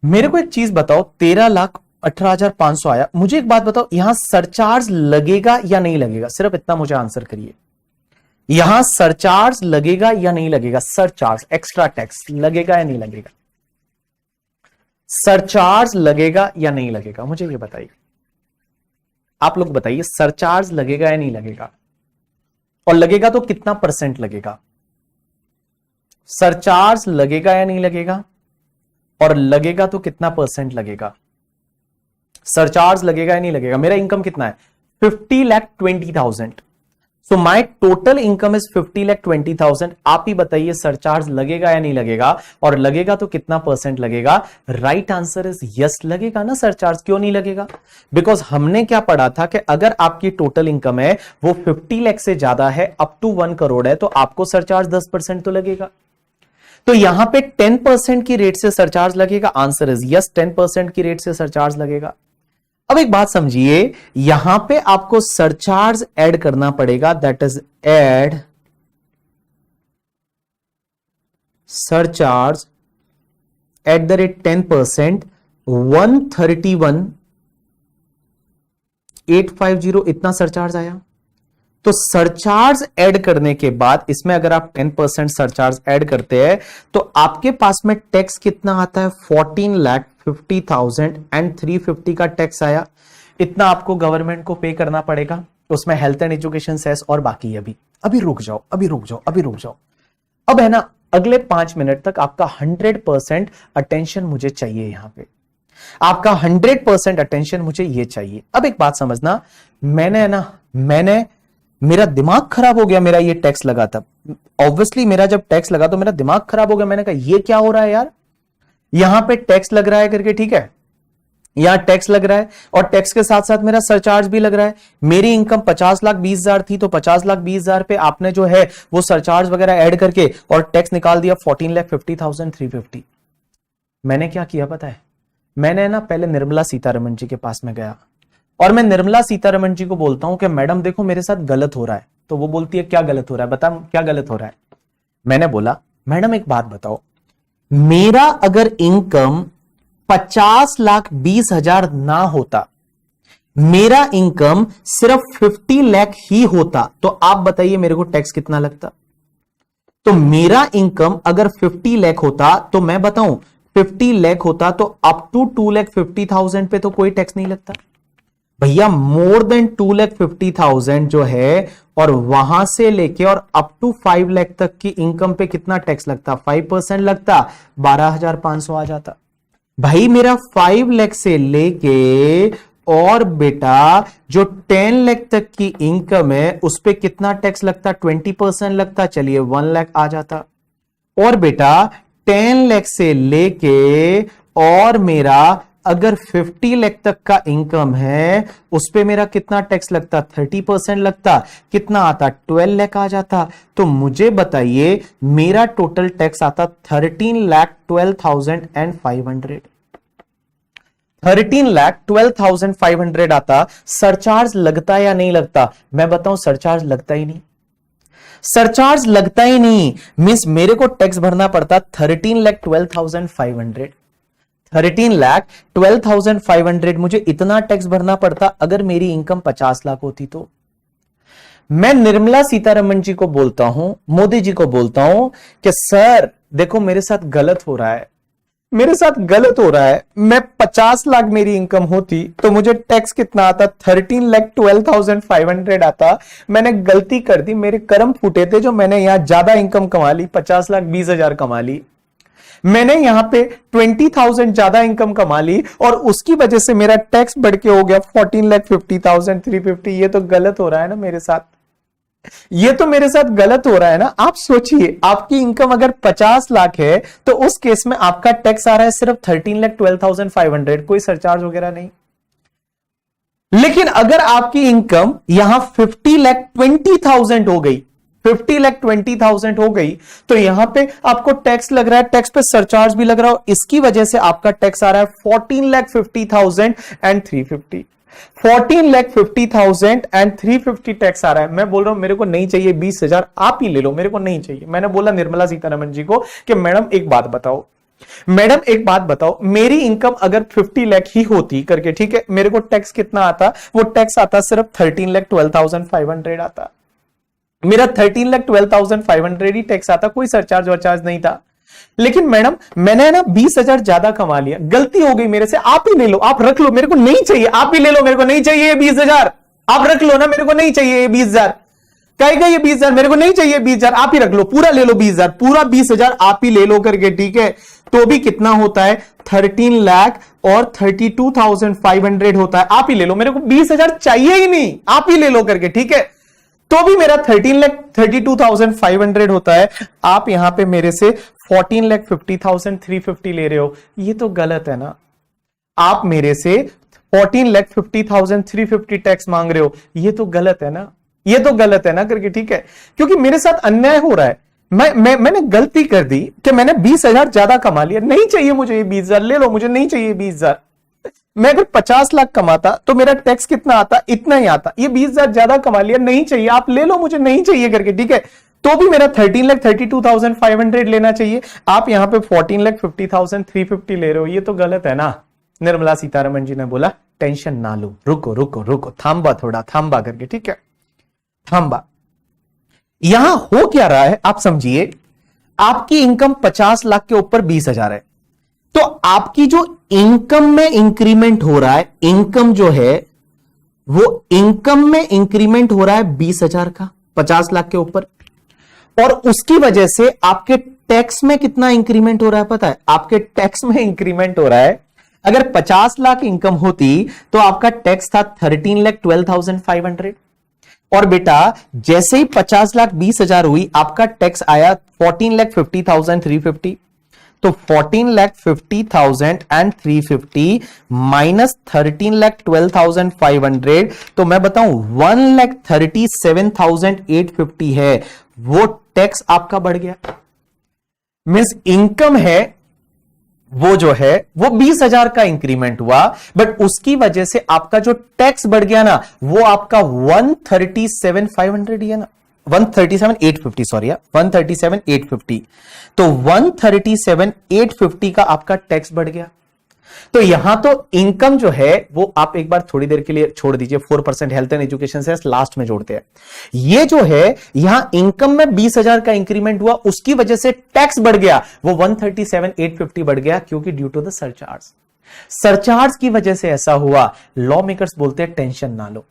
S1: मेरे को एक चीज बताओ, 13,18,500 आया, मुझे एक बात बताओ, यहां सरचार्ज लगेगा या नहीं लगेगा? सिर्फ इतना मुझे आंसर करिए, यहां सरचार्ज लगेगा या नहीं लगेगा? सरचार्ज, एक्स्ट्रा टैक्स लगेगा या नहीं लगेगा? सरचार्ज लगेगा या नहीं लगेगा? मुझे ये बताइए, आप लोग बताइए, सरचार्ज लगेगा या नहीं लगेगा? और लगेगा तो कितना परसेंट लगेगा? सरचार्ज लगेगा या नहीं लगेगा? और लगेगा तो कितना परसेंट लगेगा? सरचार्ज लगेगा या नहीं लगेगा? मेरा इनकम कितना है? 50,20,000। So my total income is 50,20,000। आप ही बताइए, सरचार्ज लगेगा या नहीं लगेगा? और लगेगा तो कितना परसेंट लगेगा? राइट आंसर इज यस, लगेगा ना सरचार्ज। क्यों नहीं लगेगा? बिकॉज हमने क्या पढ़ा था कि अगर आपकी टोटल इनकम है वो 50 लाख से ज्यादा है, अप टू 1 करोड़ है, तो आपको सरचार्ज 10% तो लगेगा। तो यहां पे 10% की रेट से सरचार्ज लगेगा। आंसर इज यस, 10% की रेट से सरचार्ज लगेगा। अब एक बात समझिए, यहां पे आपको सरचार्ज ऐड करना पड़ेगा, that is add surcharge at the rate 10%, 131,850 इतना सरचार्ज आया। तो सरचार्ज ऐड करने के बाद इसमें अगर आप 10% सरचार्ज ऐड करते हैं तो आपके पास में टैक्स कितना आता है? 14,50,350 का टैक्स आया। इतना आपको गवर्नमेंट को पे करना पड़ेगा, उसमें हेल्थ एंड एजुकेशन सेस और बाकी। अभी रुक जाओ, अभी रुक जाओ, अभी रुक जाओ। अब है ना, अगले 5 मिनट तक आपका 100% अटेंशन मुझे चाहिए। यहां पे आपका 100% अटेंशन मुझे ये चाहिए। अब एक बात समझना, मेरा दिमाग खराब हो गया। मेरा ये टैक्स लगा था, ऑब्वियसली मेरा जब टैक्स लगा तो मेरा दिमाग खराब हो गया। मैंने कहा ये क्या हो रहा है यार, यहां पे टैक्स लग रहा है करके, ठीक है, यहां टैक्स लग रहा है और टैक्स के साथ साथ मेरा सरचार्ज भी लग रहा है। मेरी इनकम 50,20,000 थी, तो 50,20,000 पे आपने जो है वो सरचार्ज वगैरह ऐड करके और टैक्स निकाल दिया 14,50,350। मैंने क्या किया पता है? मैंने ना पहले निर्मला सीतारमण जी के पास में गया और मैं निर्मला सीतारमण जी को बोलता हूं कि मैडम देखो मेरे साथ गलत हो रहा है। तो वो बोलती है क्या गलत हो रहा है, बता क्या गलत हो रहा है। मैंने बोला मैडम एक बात बताओ, मेरा अगर इनकम 50,20,000 ना होता, मेरा इनकम सिर्फ 50 लाख ही होता, तो आप बताइए मेरे को टैक्स कितना लगता? तो मेरा इनकम अगर 50 लाख होता तो मैं बताऊं 50 लाख होता तो अप टू 2,50,000 पे तो कोई टैक्स नहीं लगता भैया। मोर देन 2,50,000 जो है और वहां से लेके और अप टू 5 लाख तक की इनकम पे कितना टैक्स लगता? 5% लगता, 12,500 आ जाता। भाई मेरा 5 लाख से लेके और बेटा जो 10 लाख तक की इनकम है उस पे कितना टैक्स लगता? 20% लगता। चलिए 1 लाख आ जाता। और बेटा 10 लाख से लेके और मेरा अगर 50 लाख तक का इनकम है उस पे मेरा कितना टैक्स लगता? 30% लगता। कितना आता? 12 लाख आ जाता। तो मुझे बताइए मेरा टोटल टैक्स आता 13,12,500। 13,12,500 आता। सरचार्ज लगता या नहीं लगता? मैं बताऊं सरचार्ज लगता ही नहीं। सरचार्ज लगता ही नहीं, मींस मेरे को टैक्स भरना पड़ता 13,12,500। 13,12,500 मुझे इतना टैक्स भरना पड़ता अगर मेरी इनकम 50 लाख होती तो। मैं निर्मला सीतारमण जी को बोलता हूं, मोदी जी को बोलता हूं कि सर देखो मेरे साथ गलत हो रहा है, मेरे साथ गलत हो रहा है। मैं 50 लाख मेरी इनकम होती तो मुझे टैक्स कितना आता? 13,12,500 आता। मैंने गलती कर दी, मेरे कर्म फूटे थे जो मैंने यहां ज्यादा इनकम कमा ली, 50,20,000 कमा ली। मैंने यहां पे 20,000 ज्यादा इनकम कमा ली और उसकी वजह से मेरा टैक्स बढ़ के हो गया 14,50,350। ये तो गलत हो रहा है ना मेरे साथ, ये तो मेरे साथ गलत हो रहा है ना। आप सोचिए आपकी इनकम अगर 50 लाख है तो उस केस में आपका टैक्स आ रहा है सिर्फ 13,12,500, कोई सरचार्ज वगैरह नहीं। लेकिन अगर आपकी इनकम यहां 50,20,000 हो गई, 50,20,000 हो गई, तो यहां पे आपको टैक्स लग रहा है, टैक्स पे सरचार्ज भी लग रहा हो, इसकी वजह से आपका टैक्स आ रहा है 14,50,000 एंड 350। 14,50,000 एंड 350 टैक्स आ रहा है। मैं बोल रहा हूं मेरे को नहीं चाहिए 20,000, आप ही ले लो, मेरे को नहीं चाहिए। मैंने बोला निर्मला सीतारमण जी को कि मैडम एक बात बताओ, मैडम एक बात बताओ, मेरी इनकम अगर 50 लाख ही होती करके, ठीक है, मेरे को टैक्स कितना आता? वो टैक्स आता सिर्फ 13,12,500 आता। मेरा 13,12,500 ही टैक्स आता, कोई सरचार्ज वरचार्ज नहीं था। लेकिन मैडम मैंने ना 20,000 ज्यादा कमा लिया, गलती हो गई मेरे से, आप ही ले लो, आप रख लो, मेरे को नहीं चाहिए, आप ही ले लो, मेरे को नहीं चाहिए 20,000, आप रख लो ना, मेरे को नहीं चाहिए 20,000। कहेगा ये 20,000 मेरे को नहीं चाहिए, 20,000 आप ही रख लो, पूरा ले लो 20,000, पूरा 20,000 आप ही ले लो करके, ठीक है। तो भी कितना होता है? 13 लाख और 32,500 होता है। आप ही ले लो, मेरे को 20,000 चाहिए ही नहीं, आप ही ले लो करके, ठीक है। तो भी मेरा 13,32,500 होता है। आप यहां पे मेरे से 14,50,350 ले रहे हो, ये तो गलत है ना। आप मेरे से 14,50,350 टैक्स मांग रहे हो, ये तो गलत है ना, ये तो गलत है ना करके, ठीक है। क्योंकि मेरे साथ अन्याय हो रहा है, मैंने गलती कर दी कि मैंने 20,000 ज्यादा कमा लिया। नहीं चाहिए मुझे ये 20,000, ले लो, मुझे नहीं चाहिए 20,000। मैं अगर 50 लाख कमाता तो मेरा टैक्स कितना आता? इतना ही आता। ये 20,000 ज्यादा कमा लिया, नहीं चाहिए, आप ले लो, मुझे नहीं चाहिए करके, ठीक है। तो भी मेरा 13,32,500 लेना चाहिए। आप यहां पे 14,50,350 ले रहे हो, ये तो गलत है ना। निर्मला सीतारमण जी ने बोला टेंशन ना लो, रुको रुको रुको, थांबा थोड़ा, थांबा करके, ठीक है, थांबा। यहां हो क्या रहा है आप समझिए, आपकी इनकम 50 लाख के ऊपर 20,000 है, तो आपकी जो इनकम में इंक्रीमेंट हो रहा है, इनकम जो है वो इनकम में इंक्रीमेंट हो रहा है 20,000 का 50 लाख के ऊपर, और उसकी वजह से आपके टैक्स में कितना इंक्रीमेंट हो रहा है पता है? आपके टैक्स में इंक्रीमेंट हो रहा है, अगर 50 लाख इनकम होती तो आपका टैक्स था 13,12,500, और बेटा जैसे ही 50 लाख 20,000 हुई, आपका टैक्स आया 14,50,350। तो 14,50,350 माइनस 13,12,500, तो मैं बताऊं 1,37,850 है, वो टैक्स आपका बढ़ गया। मींस इनकम है वो जो है वो 20,000 का इंक्रीमेंट हुआ, बट उसकी वजह से आपका जो टैक्स बढ़ गया ना, वो आपका 137,500 ही है ना, 137,850, सॉरी, 137,850। तो 137,850 का आपका टैक्स बढ़ गया। तो यहां तो इनकम जो है वो आप एक बार थोड़ी देर के लिए छोड़ दीजिए, 4% हेल्थ एंड एजुकेशन से लास्ट में जोड़ते हैं। ये जो है यहां इनकम में 20,000 का इंक्रीमेंट हुआ, उसकी वजह से टैक्स बढ़ गया, वो 137,850 बढ़ गया, क्योंकि due to the surcharge. Surcharge की वजह से ऐसा हुआ। लॉ मेकर्स बोलते हैं टेंशन ना लो,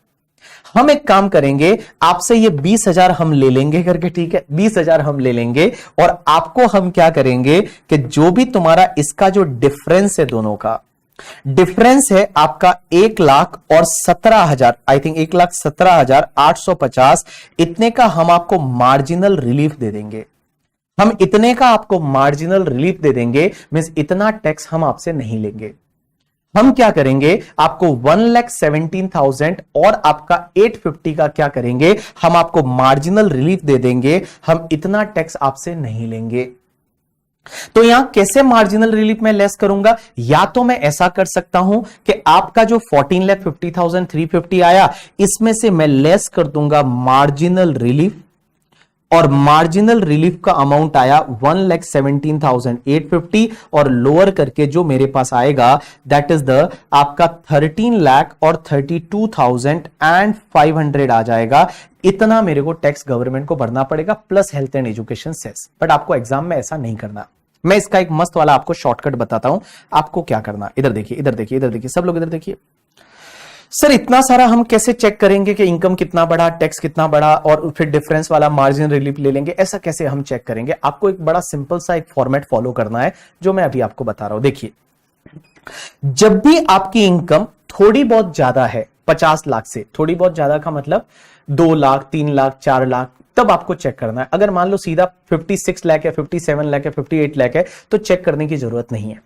S1: हम एक काम करेंगे, आपसे ये 20,000 हम ले लेंगे करके, ठीक है, 20,000 हम ले लेंगे, और आपको हम क्या करेंगे कि जो भी तुम्हारा इसका जो डिफरेंस है, दोनों का डिफरेंस है आपका 1,00,000 और 17,000, आई थिंक 1,17,850, इतने का हम आपको मार्जिनल रिलीफ दे देंगे। हम इतने का आपको मार्जिनल रिलीफ दे देंगे, मींस इतना टैक्स हम आपसे नहीं लेंगे। हम क्या करेंगे, आपको 1,17,000 और आपका 850 का क्या करेंगे, हम आपको मार्जिनल रिलीफ दे देंगे, हम इतना टैक्स आपसे नहीं लेंगे। तो यहां कैसे मार्जिनल रिलीफ में लेस करूंगा? या तो मैं ऐसा कर सकता हूं कि आपका जो 14,50,350 आया, इसमें से मैं लेस कर दूंगा मार्जिनल रिलीफ, और मार्जिनल रिलीफ का अमाउंट आया 1,17,850, और लोअर करके जो मेरे पास आएगा दैट इज द आपका 13,32,500 आ जाएगा। इतना मेरे को टैक्स गवर्नमेंट को भरना पड़ेगा, plus health and education cess. But आपको एग्जाम में ऐसा नहीं करना। मैं इसका एक मस्त वाला आपको शॉर्टकट बताता हूं, आपको क्या करना। इधर देखिए, इधर देखिए, इधर देखिए, सब लोग इधर देखिए। सर इतना सारा हम कैसे चेक करेंगे कि इनकम कितना बढ़ा, टैक्स कितना बढ़ा, और फिर डिफरेंस वाला मार्जिन रिलीफ ले लेंगे? ऐसा कैसे हम चेक करेंगे? आपको एक बड़ा सिंपल सा एक फॉर्मेट फॉलो करना है, जो मैं अभी आपको बता रहा हूं। देखिए, जब भी आपकी इनकम थोड़ी बहुत ज्यादा है 50 लाख से, थोड़ी बहुत ज्यादा का मतलब 2 लाख, 3 लाख, 4 लाख, तब आपको चेक करना है। अगर मान लो सीधा 56 लाख है, 57 लाख है, 58 लाख है, तो चेक करने की जरूरत नहीं है।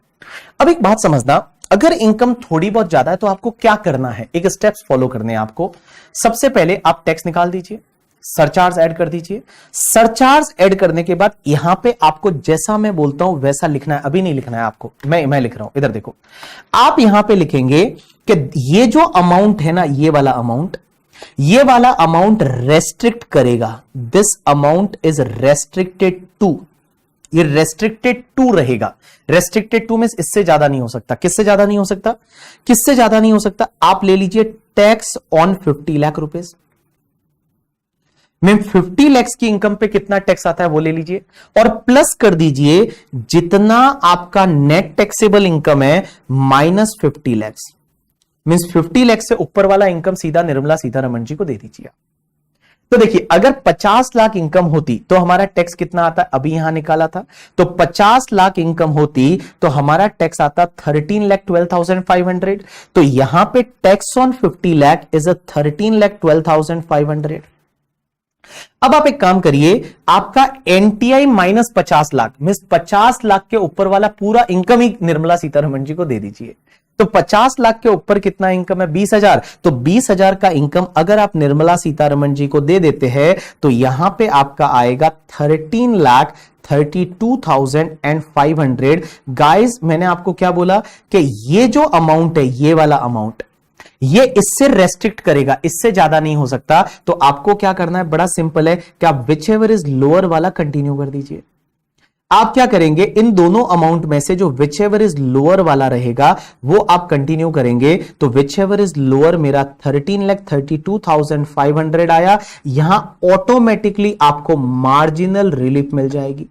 S1: अब एक बात समझना, अगर इनकम थोड़ी बहुत ज्यादा है तो आपको क्या करना है, एक स्टेप्स फॉलो करने हैं आपको। सबसे पहले आप टैक्स निकाल दीजिए, सरचार्ज ऐड कर दीजिए। सरचार्ज ऐड करने के बाद यहां पे आपको जैसा मैं बोलता हूं वैसा लिखना है, अभी नहीं लिखना है आपको, मैं लिख रहा हूं, इधर देखो। आप यहां पे लिखेंगे कि ये जो अमाउंट है ना, ये वाला अमाउंट रेस्ट्रिक्ट करेगा, this amount is restricted to, ये रेस्ट्रिक्टेड टू रहेगा। रेस्ट्रिक्टेड टू में इससे ज्यादा नहीं हो सकता। किससे ज्यादा नहीं हो सकता? किससे ज्यादा नहीं हो सकता? आप ले लीजिए टैक्स ऑन 50 लाख रुपीज में 50 लाख की इनकम पे कितना टैक्स आता है वो ले लीजिए, और प्लस कर दीजिए जितना आपका नेट टैक्सेबल इनकम है माइनस 50 लाख, मींस 50 लाख से ऊपर वाला इनकम सीधा निर्मला सीतारमण जी को दे दीजिए। तो देखिए, अगर 50 लाख इनकम होती तो हमारा टैक्स कितना आता, अभी यहां निकाला था, तो 50 लाख इनकम होती तो हमारा टैक्स आता 13,12,500। तो यहां पे tax on 50 lakh is a 13,12,500। अब आप एक काम करिए, आपका NTI minus 50 lakh, means 50 lakh के ऊपर वाला पूरा इनकम ही निर्मला सीतारमण जी को दे दीजिए। तो 50 लाख के ऊपर कितना इनकम है? 20,000। तो 20,000 का इनकम अगर आप निर्मला सीतारमण जी को दे देते हैं तो यहां पे आपका आएगा 13,32,500। गाइस, मैंने आपको क्या बोला कि ये जो अमाउंट है, ये वाला अमाउंट, ये इससे रेस्ट्रिक्ट करेगा, इससे ज्यादा नहीं हो सकता। तो आपको क्या करना है, बड़ा सिंपल है कि आप विच एवर इज लोअर वाला कंटिन्यू कर दीजिए। आप क्या करेंगे, इन दोनों अमाउंट में से जो विच एवर इज लोअर वाला रहेगा वो आप कंटिन्यू करेंगे। तो विच एवर इज लोअर मेरा 13,32,500 आया। यहां ऑटोमेटिकली आपको मार्जिनल रिलीफ मिल जाएगी,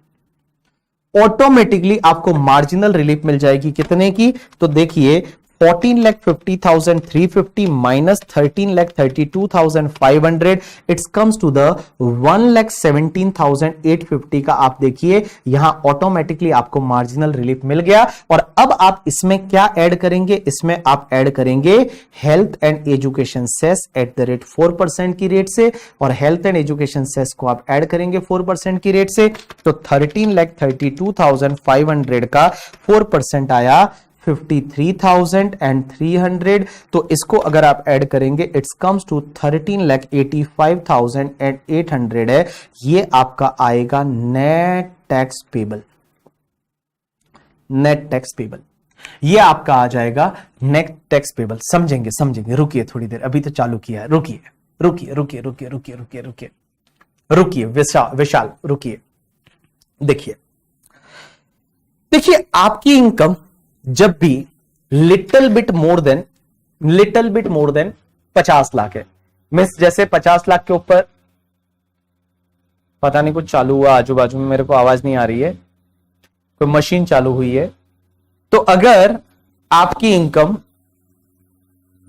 S1: ऑटोमेटिकली आपको मार्जिनल रिलीफ मिल जाएगी। कितने की? तो देखिए 14,50,350 minus 13,32,500, it's comes to the 1,17,850 का। आप देखिए यहां ऑटोमेटिकली आपको मार्जिनल रिलीफ मिल गया। और अब आप इसमें क्या ऐड करेंगे? इसमें आप ऐड करेंगे health and education cess at the rate 4% की रेट से, और हेल्थ एंड एजुकेशन सेस को आप ऐड करेंगे 4% की रेट से। तो 13,32,500 का 4% आया 53,300। तो इसको अगर आप ऐड करेंगे इट्स कम्स टू 13,85,800 है। ये आपका आएगा net tax payable, net tax payable, ये आपका आ जाएगा नेट टैक्स पेबल। समझेंगे, रुकिए थोड़ी देर, अभी तो चालू किया है, रुकिए विशाल रुकिए। देखिए आपकी इनकम जब भी little bit more than 50 lakh है, मिस जैसे 50 लाख के ऊपर, पता नहीं कुछ चालू हुआ आजू बाजू में, मेरे को आवाज नहीं आ रही है, कोई मशीन चालू हुई है। तो अगर आपकी income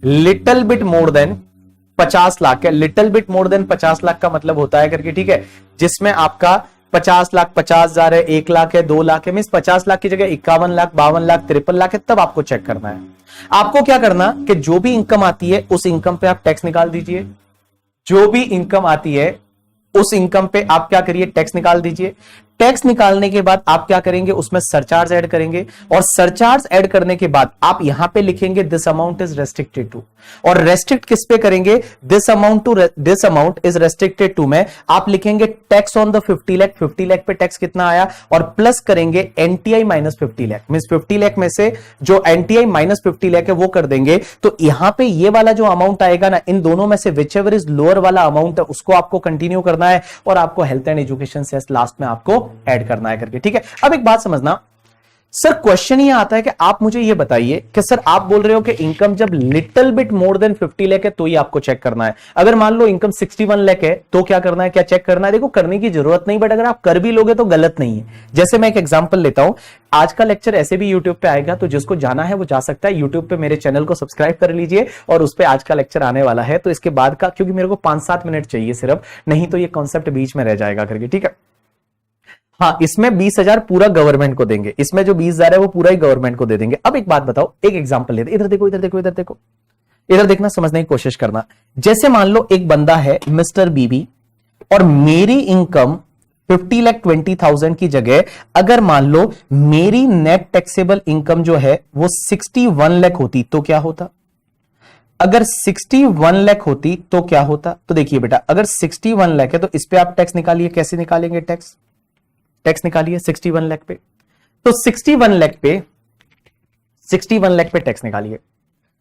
S1: little bit more than 50 lakh है, little bit more than 50 lakh का मतलब होता है करके, ठीक है, जिसमें आपका 50 लाख 50,000 है, 1 लाख है, 2 लाख है, मींस 50 लाख की जगह 51 लाख, 52 लाख, 53 लाख है, तब आपको चेक करना है। आपको क्या करना कि जो भी इनकम आती है उस इनकम पे आप टैक्स निकाल दीजिए। जो भी इनकम आती है उस इनकम पे आप क्या करिए, टैक्स निकाल दीजिए। टैक्स निकालने के बाद आप क्या करेंगे, उसमें सरचार्ज ऐड करेंगे, और सरचार्ज ऐड करने के बाद आप यहां पे लिखेंगे this amount is restricted to, और रेस्ट्रिक्ट किस पे करेंगे, this amount is restricted to में आप लिखेंगे tax on the 50 lakh. 50 lakh पे टैक्स कितना आया, और प्लस करेंगे NTI minus 50 lakh, means 50 lakh में से जो एनटीआई माइनस 50 लाख है वो कर देंगे। तो यहां पे ये वाला जो अमाउंट आएगा ना, इन दोनों में से विच एवर इज लोअर वाला अमाउंट है उसको आपको कंटिन्यू करना है, और आपको health and education cess last में आपको ऐड करना है करके, ठीक है। अब एक बात समझना सर, क्वेश्चन ये आता है कि आप मुझे ये बताइए कि सर आप बोल रहे हो कि इनकम जब little bit more than 50 lakh है तो ही आपको चेक करना है, अगर मान लो इनकम 61 लाख है तो क्या करना है, क्या चेक करना है? देखो करने की जरूरत नहीं, बट अगर आप कर भी लोगे तो गलत नहीं है। जैसे मैं एक एग्जांपल लेता हूं, आज का लेक्चर ऐसे भी यूट्यूब पे आएगा, तो जिसको जाना है वो जा सकता है। यूट्यूब पे मेरे चैनल को सब्सक्राइब कर लीजिए और उस पर आज का लेक्चर आने वाला है। तो इसके बाद का, क्योंकि मेरे को 5-7 मिनट चाहिए सिर्फ, नहीं तो ये कॉन्सेप्ट बीच में रह जाएगा करके, ठीक है। हाँ, इसमें 20,000 पूरा गवर्नमेंट को देंगे, इसमें जो 20,000 है वो पूरा ही गवर्नमेंट को दे देंगे। अब एक बात बताओ, एक एग्जांपल लेते, इधर देखो, इधर देखना, समझने की कोशिश करना। जैसे मान लो एक बंदा है मिस्टर बीबी, और मेरी इनकम 50,20,000 की जगह अगर मान लो मेरी नेट टैक्सेबल इनकम जो है वो 61 लाख होती तो क्या होता? अगर 61 लाख होती तो क्या होता? तो देखिए बेटा, अगर 61 लाख है तो इस पे आप टैक्स निकालिए। कैसे निकालेंगे टैक्स? टैक्स निकालिए 61 लाख पे। तो 61 लाख पे 61 लाख पे टैक्स निकालिए।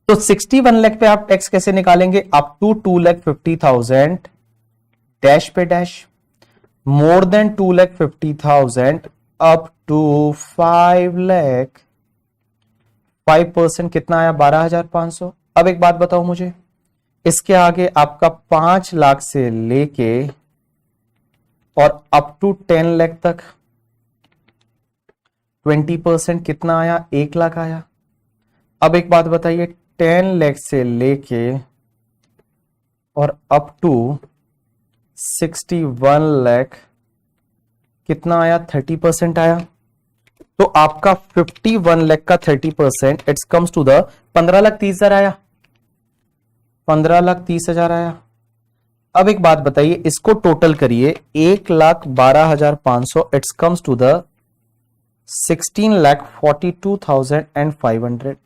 S1: तो 61 लाख पे आप टैक्स कैसे निकालेंगे? अप टू 2,50,000 डैश पे dash, more than 2,50,000 up to 5 lakh, 5% कितना आया? 12,500। अब एक बात बताओ मुझे, इसके आगे आपका 5 लाख से लेके और अप टू 10 लाख तक 20% कितना आया? 1 लाख आया। अब एक बात बताइए, 10 लाख से लेके और अप टू 61 लाख कितना आया? 30% आया। तो आपका 51 लाख का 30% इट्स कम्स टू द 15,30,000 आया। 15,30,000 आया। अब एक बात बताइए, इसको टोटल करिए, 1,12,500 इट्स कम्स टू द 16,42,500।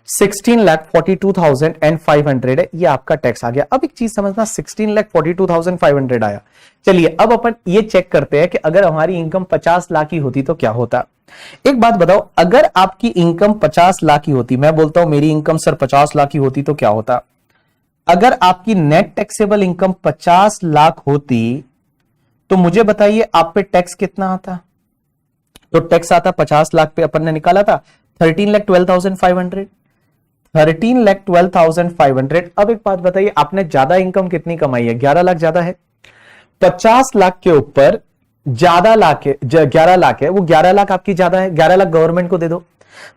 S1: 16,42,500 है, ये आपका टैक्स आ गया। अब एक चीज समझना, 16,42,500 आया। चलिए अब अपन ये चेक करते हैं कि अगर हमारी इनकम 50 लाख की होती तो क्या होता। एक बात बताओ, अगर आपकी इनकम 50 लाख की होती, मैं बोलता हूं मेरी इनकम सर 50 लाख की होती तो क्या होता? अगर आपकी नेट टैक्सेबल इनकम 50 लाख होती तो मुझे बताइए आप पे टैक्स कितना आता? तो टैक्स आता 50 लाख पे, अपन ने निकाला था 13,12,500। 13,12,500। अब एक बात बताइए, आपने ज्यादा इनकम कितनी कमाई है? 11 लाख ज्यादा है। 50 लाख के ऊपर ज्यादा लाख है, 11 लाख है, वो 11 लाख आपकी ज्यादा है। 11 लाख गवर्नमेंट को दे दो।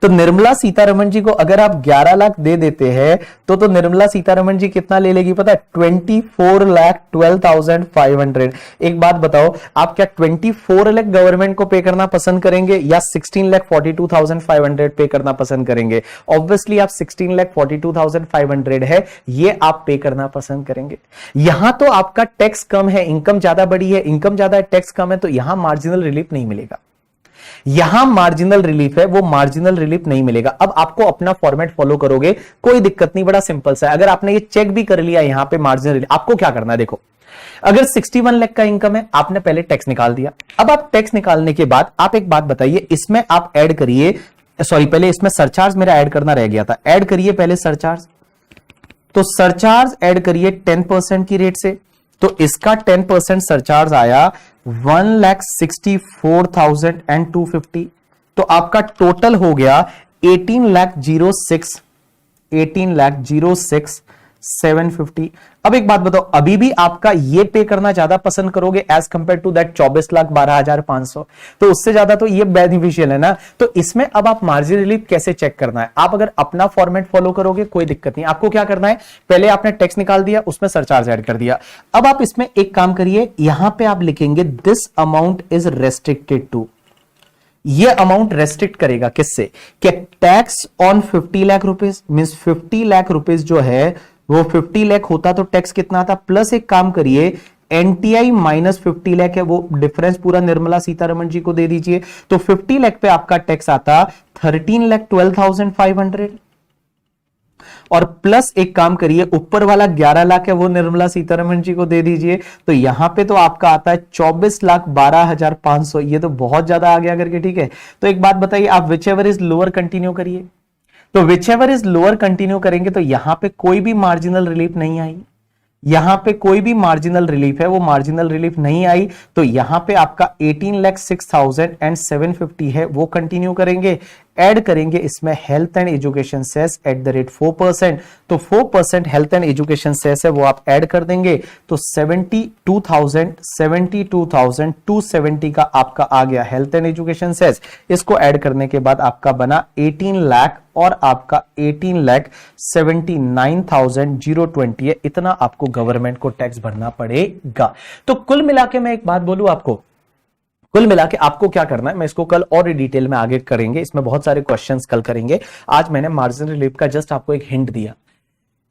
S1: तो निर्मला सीतारमण जी को अगर आप 11 लाख दे देते हैं तो निर्मला सीतारमण जी कितना ले लेगी पता है? 24,12,500। एक बात बताओ, आप क्या 24 लाख गवर्नमेंट को पे करना पसंद करेंगे या 16,42,500 पे करना पसंद करेंगे? ऑब्वियसली आप 16,42,500 है ये आप पे करना पसंद करेंगे। यहां तो आपका टैक्स कम है, इनकम ज्यादा बड़ी है, इनकम ज्यादा है, टैक्स कम है, तो यहां मार्जिनल रिलीफ नहीं मिलेगा। यहां मार्जिनल रिलीफ है, वो मार्जिनल रिलीफ नहीं मिलेगा। अब आपको अपना फॉर्मेट फॉलो करोगे, कोई दिक्कत नहीं, बड़ा सिंपल सा है। अगर आपने ये चेक भी कर लिया यहां पे मार्जिनल रिलीफ, आपको क्या करना है देखो, अगर 61 लाख का इनकम है, आपने पहले टैक्स निकाल दिया। अब आप टैक्स निकालने के बाद आप एक बात बताइए, इसमें आप ऐड करिए, सॉरी पहले इसमें सरचार्ज मेरा ऐड करना रह गया था, ऐड करिए पहले सरचार्ज। तो सरचार्ज ऐड करिए 10% की रेट से, तो इसका 10% सरचार्ज आया 1,64,250। तो आपका टोटल हो गया 18,06,750। अब एक बात बताओ, अभी भी आपका ये पे करना ज्यादा पसंद करोगे एज कंपेयर टू दैट 24,12,500? तो उससे ज्यादा तो ये बेनिफिशियल है ना। तो इसमें अब आप मार्जिन रिलीफ कैसे चेक करना है? आप अगर अपना फॉर्मेट फॉलो करोगे कोई दिक्कत नहीं। आपको क्या करना है, पहले आपने टैक्स निकाल दिया, उसमें सरचार्ज ऐड कर दिया। अब आप इसमें एक काम करिए, यहां पे आप लिखेंगे this amount is restricted to. ये अमाउंट रेस्ट्रिक्ट करेगा किससे? कि tax on 50 lakh rupees, means 50 lakh rupees जो है वो 50 लाख होता तो टैक्स कितना आता? प्लस एक काम करिए, एनटीआई माइनस 50 लाख है, वो डिफरेंस पूरा निर्मला सीतारमण जी को दे दीजिए। तो 50 लाख पे आपका टैक्स आता 13,12,500 और प्लस एक काम करिए, ऊपर वाला 11 लाख है वो निर्मला सीतारमण जी को दे दीजिए। तो यहां पे तो आपका आता है 24,12,500। ये तो बहुत ज्यादा आ गया करके, ठीक है। तो एक बात बताइए, आप which ever is lower continue करिए। तो which ever is lower continue करेंगे तो यहां पे कोई भी मार्जिनल रिलीफ नहीं आई, यहां पे कोई भी मार्जिनल रिलीफ है वो मार्जिनल रिलीफ नहीं आई। तो यहां पे आपका 18,06,750 है वो कंटिन्यू करेंगे। ऐड करेंगे इसमें health and education cess at the rate 4%। तो 4% हेल्थ एंड एजुकेशन सेस है वो आप ऐड कर देंगे। तो 72,270 का आपका आ गया हेल्थ एंड एजुकेशन सेस। इसको ऐड करने के बाद आपका बना 18 लाख और आपका 18,79,020 है। इतना आपको गवर्नमेंट को टैक्स भरना पड़ेगा। तो कुल मिला के मैं एक बात बोलूं आपको, कुल मिला के आपको क्या करना है, मैं इसको कल और डिटेल में आगे करेंगे, इसमें बहुत सारे क्वेश्चंस कल करेंगे। आज मैंने मार्जिन रिलीफ का जस्ट आपको एक हिंट दिया।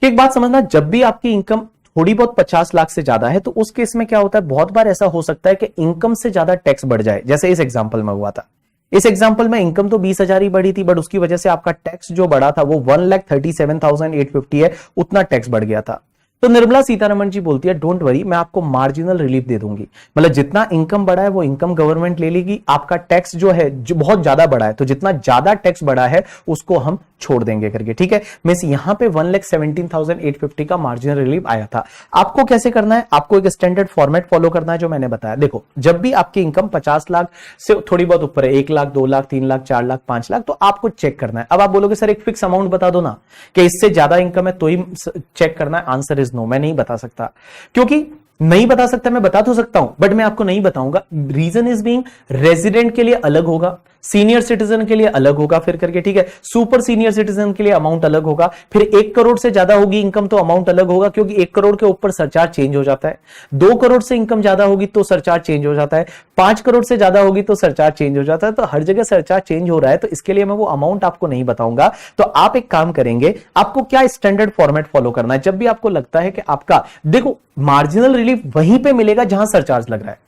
S1: एक बात समझना, जब भी आपकी इनकम थोड़ी बहुत 50 लाख से ज्यादा है, तो उस केस में क्या होता है, बहुत बार ऐसा हो सकता है कि इनकम से ज्यादा टैक्स बढ़ जाए, जैसे इस एग्जांपल में हुआ था। इस एग्जांपल में इनकम तो 20,000 ही बढ़ी थी, बट उसकी वजह से आपका टैक्स जो बढ़ा था वो 1,37,850 है, उतना टैक्स बढ़ गया था। तो निर्मला सीतारमण जी बोलती है डोंट वरी, मैं आपको मार्जिनल रिलीफ दे दूंगी, मतलब जितना इनकम बढ़ा है वो इनकम गवर्नमेंट ले लेगी, आपका टैक्स जो है जो बहुत ज्यादा बढ़ा है, तो जितना ज्यादा टैक्स बढ़ा है उसको हम छोड़ देंगे करके, ठीक है। मींस यहां पे 1,17,850 का मार्जिनल रिलीफ आया था। आपको कैसे करना है, आपको एक स्टैंडर्ड फॉर्मेट फॉलो करना है जो मैंने बताया। देखो, जब भी आपकी इनकम 50 लाख से थोड़ी बहुत ऊपर है, 1 लाख, 2 लाख, 3 लाख, 4 लाख, 5 लाख, तो आपको चेक करना है। अब आप बोलोगे सर एक फिक्स अमाउंट बता दो ना, कि इससे ज्यादा इनकम है तो ही चेक करना है। आंसर इज नो, मैं नहीं बता सकता। क्योंकि नहीं बता सकता, मैं बता तो सकता हूं बट मैं आपको नहीं बताऊंगा। रीजन इज बीइंग, रेजिडेंट के लिए अलग होगा, सीनियर सिटीजन के लिए अलग होगा, फिर करके, ठीक है, सुपर सीनियर सिटीजन के लिए अमाउंट अलग होगा, फिर 1 करोड़ से ज्यादा होगी इनकम तो अमाउंट अलग होगा, क्योंकि 1 करोड़ के ऊपर सरचार्ज चेंज हो जाता है। 2 करोड़ से इनकम ज्यादा होगी तो सरचार्ज चेंज हो जाता है, 5 करोड़ से ज्यादा होगी तो सरचार्ज चेंज हो जाता है। तो हर जगह सरचार्ज चेंज हो रहा है, तो इसके लिए मैं वो अमाउंट आपको नहीं बताऊंगा। तो आप एक काम करेंगे, आपको क्या स्टैंडर्ड फॉर्मेट फॉलो करना है। जब भी आपको लगता है कि आपका, देखो, मार्जिनल रिलीफ वहीं पे मिलेगा जहां सरचार्ज लग रहा है,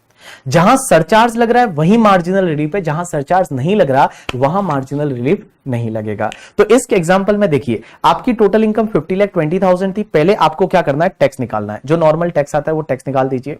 S1: जहां सरचार्ज लग रहा है वहीं मार्जिनल रिलीफ है, जहां सरचार्ज नहीं लग रहा वहां मार्जिनल रिलीफ नहीं लगेगा। तो इस एग्जांपल में देखिए, आपकी टोटल इनकम 50,20,000 थी। पहले आपको क्या करना है, टैक्स निकालना है। जो नॉर्मल टैक्स आता है वो टैक्स निकाल दीजिए,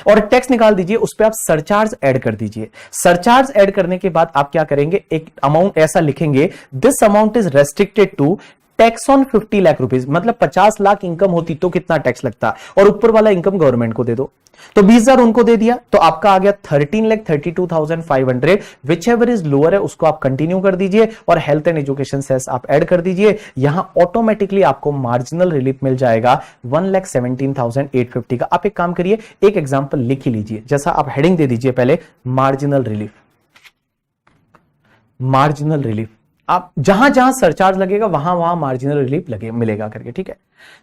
S1: और टैक्स निकाल दीजिए, उस पर आप सरचार्ज ऐड कर दीजिए। सरचार्ज ऐड करने के बाद आप क्या करेंगे, एक अमाउंट ऐसा लिखेंगे, this amount is restricted to tax on 50 lakh rupees, मतलब 50 लाख इनकम होती तो कितना टैक्स लगता, और ऊपर वाला इनकम गवर्नमेंट को दे दो। तो 20,000 उनको दे दिया, तो आपका आ गया 13,32,500। विच एवर इज लोअर है उसको आप कंटिन्यू कर दीजिए, और हेल्थ एंड एजुकेशन सेस आप ऐड कर दीजिए। यहां ऑटोमेटिकली आपको मार्जिनल रिलीफ मिल जाएगा 1,17,850 का। आप एक काम करिए, एक एग्जाम्पल लिख ही लीजिए, जैसा आप हेडिंग दे दीजिए पहले, मार्जिनल रिलीफ। मार्जिनल रिलीफ, आप जहां जहां सरचार्ज लगेगा वहां वहां मार्जिनल रिलीफ लगे मिलेगा करके, ठीक है।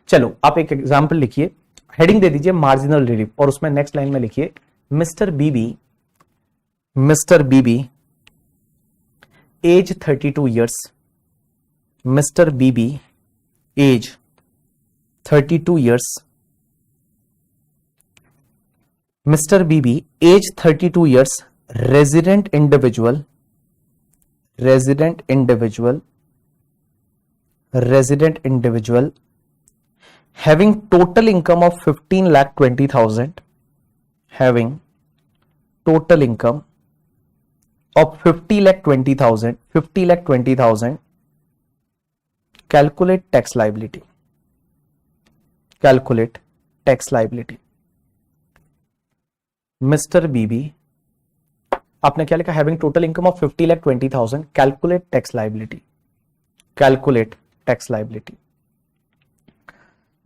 S1: चलो आप एक एग्जांपल लिखिए, हेडिंग दे दीजिए मार्जिनल रिलीफ, और उसमें नेक्स्ट लाइन में लिखिए mister BB age 32 years, mister BB age 32 years, mister BB age 32 years, resident individual, resident individual having total income of 15,20,000, having total income of 50,20,000, calculate tax liability, Mr. बीबी, आपने क्या लिखा, having total income of 50,20,000, calculate tax liability.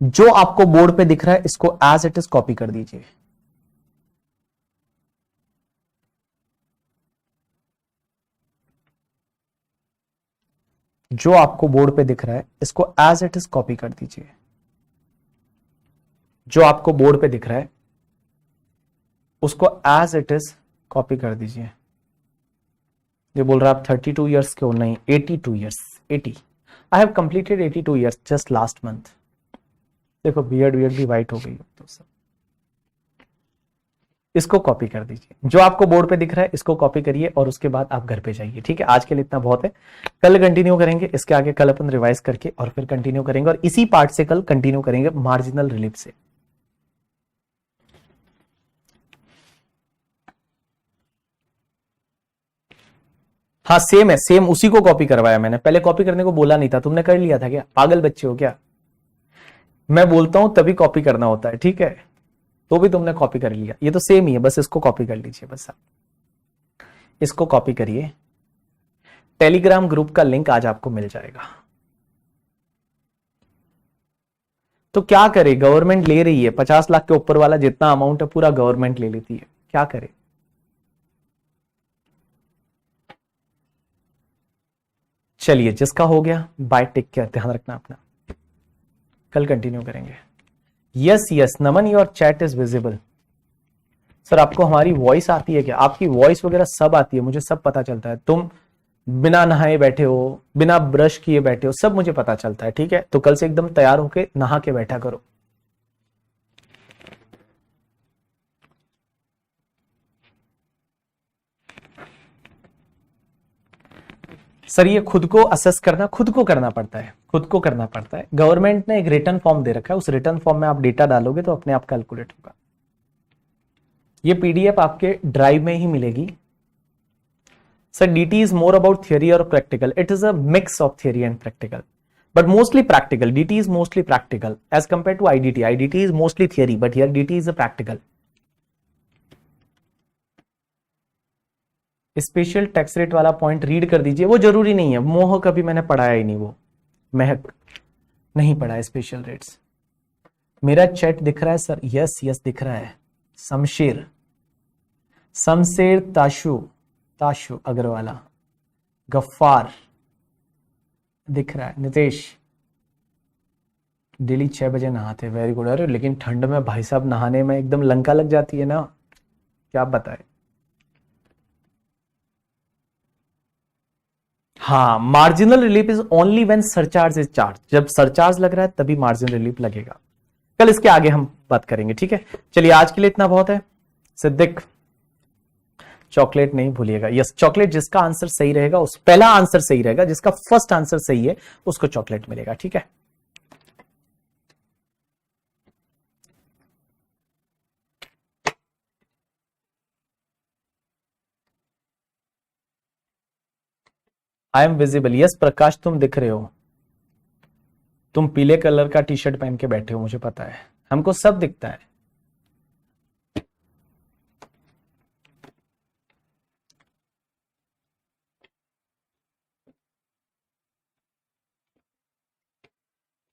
S1: जो आपको बोर्ड पे दिख रहा है इसको एज इट इज कॉपी कर दीजिए। जो आपको बोर्ड पे दिख रहा है इसको एज इट इज कॉपी कर दीजिए। जो आपको बोर्ड पे दिख रहा है उसको एज इट इज कॉपी कर दीजिए। ये बोल रहा है आप 32 ईयर्स के हो, नहीं 82 years, 80। I have completed 82 years just last month. देखो बियर्ड भी वाइट हो गई तो सब, इसको कॉपी कर दीजिए। जो आपको बोर्ड पे दिख रहा है इसको कॉपी करिए, और उसके बाद आप घर पे जाइए, ठीक है। आज के लिए इतना बहुत है, कल कंटिन्यू करेंगे इसके आगे। कल अपन रिवाइज करके और फिर कंटिन्यू करेंगे, और इसी पार्ट से कल कंटिन्यू करेंगे मार्जिनल रिलीफ से। हाँ सेम है, सेम उसी को कॉपी करवाया मैंने। पहले कॉपी करने को बोला नहीं था, तुमने कर लिया था क्या, पागल बच्चे हो क्या। मैं बोलता हूं तभी कॉपी करना होता है, ठीक है, तो भी तुमने कॉपी कर लिया। ये तो सेम ही है, बस इसको कॉपी कर लीजिए। बस आप इसको कॉपी करिए, टेलीग्राम ग्रुप का लिंक आज आपको मिल जाएगा। तो क्या करे, गवर्नमेंट ले रही है 50 लाख के ऊपर वाला जितना अमाउंट है पूरा गवर्नमेंट ले लेती है, क्या करे। चलिए जिसका हो गया बाय, टेक केयर, ध्यान रखना अपना, कल कंटिन्यू करेंगे। Yes Naman, your chat is visible. Sir आपको हमारी वॉइस आती है क्या, आपकी वॉइस वगैरह सब आती है, मुझे सब पता चलता है। तुम बिना नहाए बैठे हो, बिना ब्रश किए बैठे हो, सब मुझे पता चलता है, ठीक है। तो कल से एकदम तैयार होके नहा के बैठा करो। सर ये खुद को असेस करना खुद को करना पड़ता है, खुद को करना पड़ता है। गवर्नमेंट ने एक रिटर्न फॉर्म दे रखा है, उस रिटर्न फॉर्म में आप डेटा डालोगे तो अपने आप कैलकुलेट होगा। ये पीडीएफ आपके ड्राइव में ही मिलेगी। Sir DT is more about theory और practical. It is a mix of theory and practical, but mostly practical. DT is mostly practical as compared to IDT. IDT is mostly theory, but here DT is a practical. Special tax rate वाला पॉइंट रीड कर दीजिए, वो जरूरी नहीं है। मोह कभी मैंने पढ़ाया ही नहीं, वो महक नहीं पढ़ा है स्पेशल रेट्स। मेरा चैट दिख रहा है सर? यस यस दिख रहा है। शमशेर ताशु ताशु अग्रवाला, गफ्फार दिख रहा है। नितेश डेली 6 बजे नहाते, वेरी गुड। अरे लेकिन ठंड में भाई साहब नहाने में एकदम लंका लग जाती है ना, क्या बताए। हाँ, marginal relief is only when surcharge is charge. जब सरचार्ज लग रहा है तभी मार्जिनल रिलीफ लगेगा। कल इसके आगे हम बात करेंगे, ठीक है। चलिए आज के लिए इतना बहुत है। सिद्दिक चॉकलेट नहीं भूलिएगा। यस, चॉकलेट जिसका आंसर सही रहेगा, उस पहला आंसर सही रहेगा, जिसका फर्स्ट आंसर सही है उसको चॉकलेट मिलेगा, ठीक है। I am visible. यस प्रकाश तुम दिख रहे हो, तुम पीले कलर का टी शर्ट पहन के बैठे हो, मुझे पता है, हमको सब दिखता है।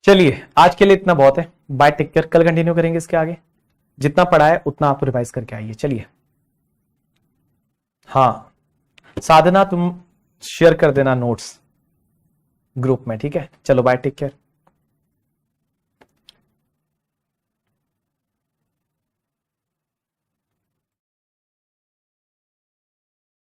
S1: चलिए आज के लिए इतना बहुत है। Bye, take care. कल कंटिन्यू करेंगे इसके आगे। जितना पढ़ा है उतना आप रिवाइज करके आइए। चलिए हाँ, साधना तुम शेयर कर देना नोट्स ग्रुप में, ठीक है। चलो बाय, टेक केयर।